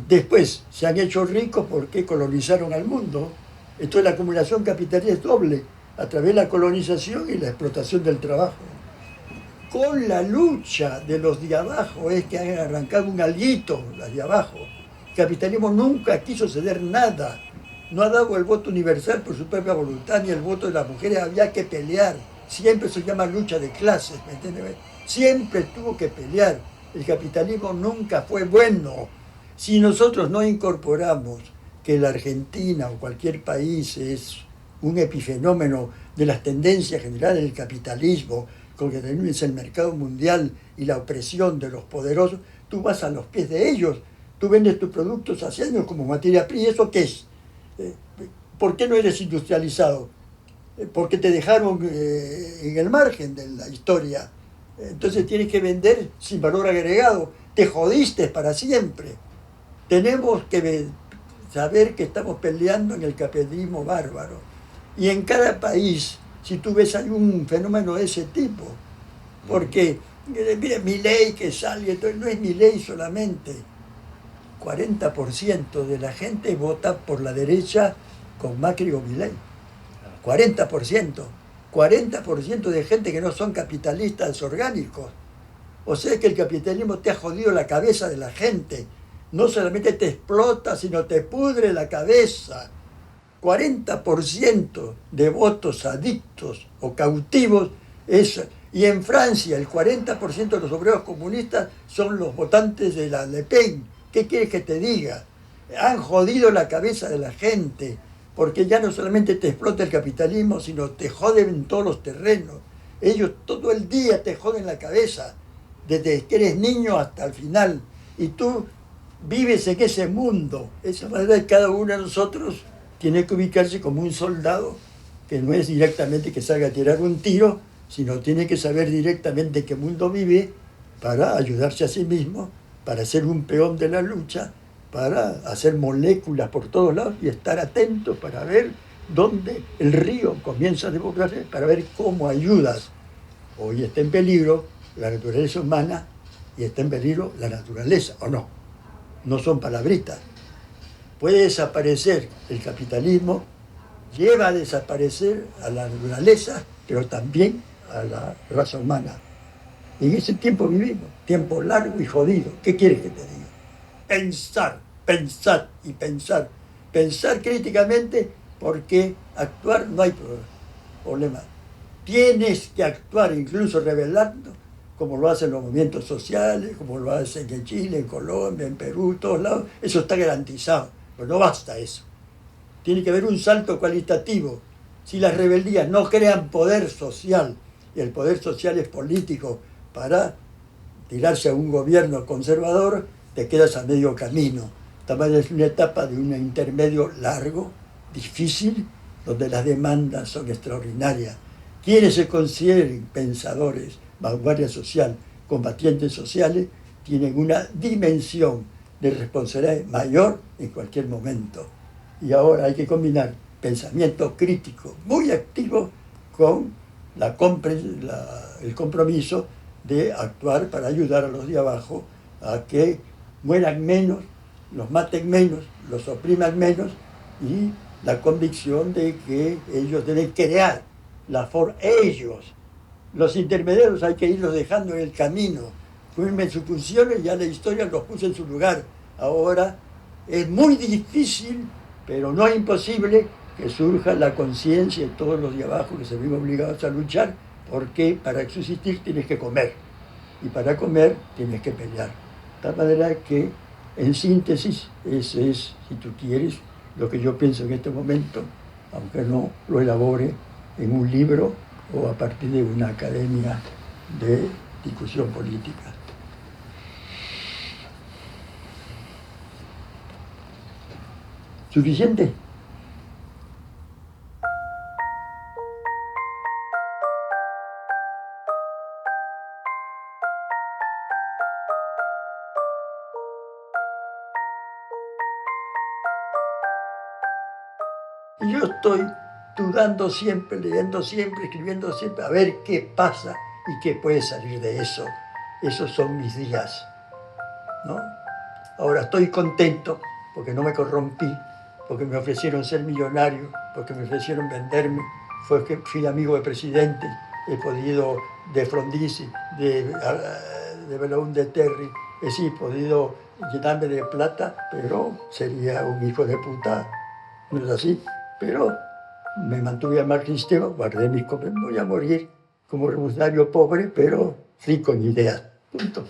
Después se han hecho ricos porque colonizaron al mundo. Entonces la acumulación capitalista es doble, a través de la colonización y la explotación del trabajo. Con la lucha de los de abajo es que han arrancado un alguito, las de abajo. El capitalismo nunca quiso ceder nada. No ha dado el voto universal por su propia voluntad, ni el voto de las mujeres. Había que pelear. Siempre se llama lucha de clases, ¿me entiendes? Siempre tuvo que pelear. El capitalismo nunca fue bueno. Si nosotros no incorporamos que la Argentina o cualquier país es un epifenómeno de las tendencias generales del capitalismo, con que es el mercado mundial y la opresión de los poderosos, tú vas a los pies de ellos. Tú vendes tus productos hace años como materia prima. ¿Y eso qué es? ¿Por qué no eres industrializado? Porque te dejaron en el margen de la historia. Entonces tienes que vender sin valor agregado. Te jodiste para siempre. Tenemos que saber que estamos peleando en el capitalismo bárbaro. Y en cada país, si tú ves, hay un fenómeno de ese tipo. Porque, mire, Milei que sale, entonces no es Milei solamente. 40% de la gente vota por la derecha con Macri o Milei. 40%. 40% de gente que no son capitalistas orgánicos. O sea que el capitalismo te ha jodido la cabeza de la gente. No solamente te explota, sino te pudre la cabeza. 40% de votos adictos o cautivos es Y en Francia el 40% de los obreros comunistas son los votantes de la Le Pen. ¿Qué quieres que te diga? Han jodido la cabeza de la gente, porque ya no solamente te explota el capitalismo, sino te joden en todos los terrenos. Ellos todo el día te joden la cabeza, desde que eres niño hasta el final. Y tú vives en ese mundo. Esa manera de cada uno de nosotros tiene que ubicarse como un soldado, que no es directamente que salga a tirar un tiro, sino tiene que saber directamente qué mundo vive para ayudarse a sí mismo, para ser un peón de la lucha, para hacer moléculas por todos lados y estar atento para ver dónde el río comienza a desbordarse, para ver cómo ayudas. Hoy está en peligro la naturaleza humana y está en peligro la naturaleza, ¿o no? No son palabritas. Puede desaparecer el capitalismo, lleva a desaparecer a la naturaleza, pero también a la raza humana. Y en ese tiempo vivimos, tiempo largo y jodido. ¿Qué quieres que te diga? Pensar, pensar y pensar. Pensar críticamente, porque actuar no hay problema. Tienes que actuar, incluso rebelando, como lo hacen los movimientos sociales, como lo hacen en Chile, en Colombia, en Perú, en todos lados. Eso está garantizado, pero no basta eso. Tiene que haber un salto cualitativo. Si las rebeldías no crean poder social, y el poder social es político, para tirarse a un gobierno conservador, te quedas a medio camino. También es una etapa de un intermedio largo, difícil, donde las demandas son extraordinarias. Quienes se consideren pensadores, vanguardia social, combatientes sociales, tienen una dimensión de responsabilidad mayor en cualquier momento. Y ahora hay que combinar pensamiento crítico muy activo con el compromiso de actuar para ayudar a los de abajo a que mueran menos, los maten menos, los opriman menos, y la convicción de que ellos deben crear la forma, ellos. Los intermediarios hay que irlos dejando en el camino, cumplen sus funciones, ya la historia los puso en su lugar. Ahora es muy difícil, pero no es imposible, que surja la conciencia de todos los de abajo que se ven obligados a luchar, porque para subsistir tienes que comer, y para comer tienes que pelear. De tal manera que, en síntesis, eso es, si tú quieres, lo que yo pienso en este momento, aunque no lo elabore en un libro o a partir de una academia de discusión política. ¿Suficiente? Y yo estoy dudando siempre, leyendo siempre, escribiendo siempre, a ver qué pasa y qué puede salir de eso. Esos son mis días, ¿no? Ahora estoy contento porque no me corrompí, porque me ofrecieron ser millonario, porque me ofrecieron venderme, fue que fui amigo de presidentes, he podido de Frondizi, de Belaúnde de Terry, he sí podido llenarme de plata, pero sería un hijo de puta, no es así. Pero me mantuve a mal cristiano, guardé mis cosas, voy a morir como revolucionario pobre, pero rico en ideas. Punto.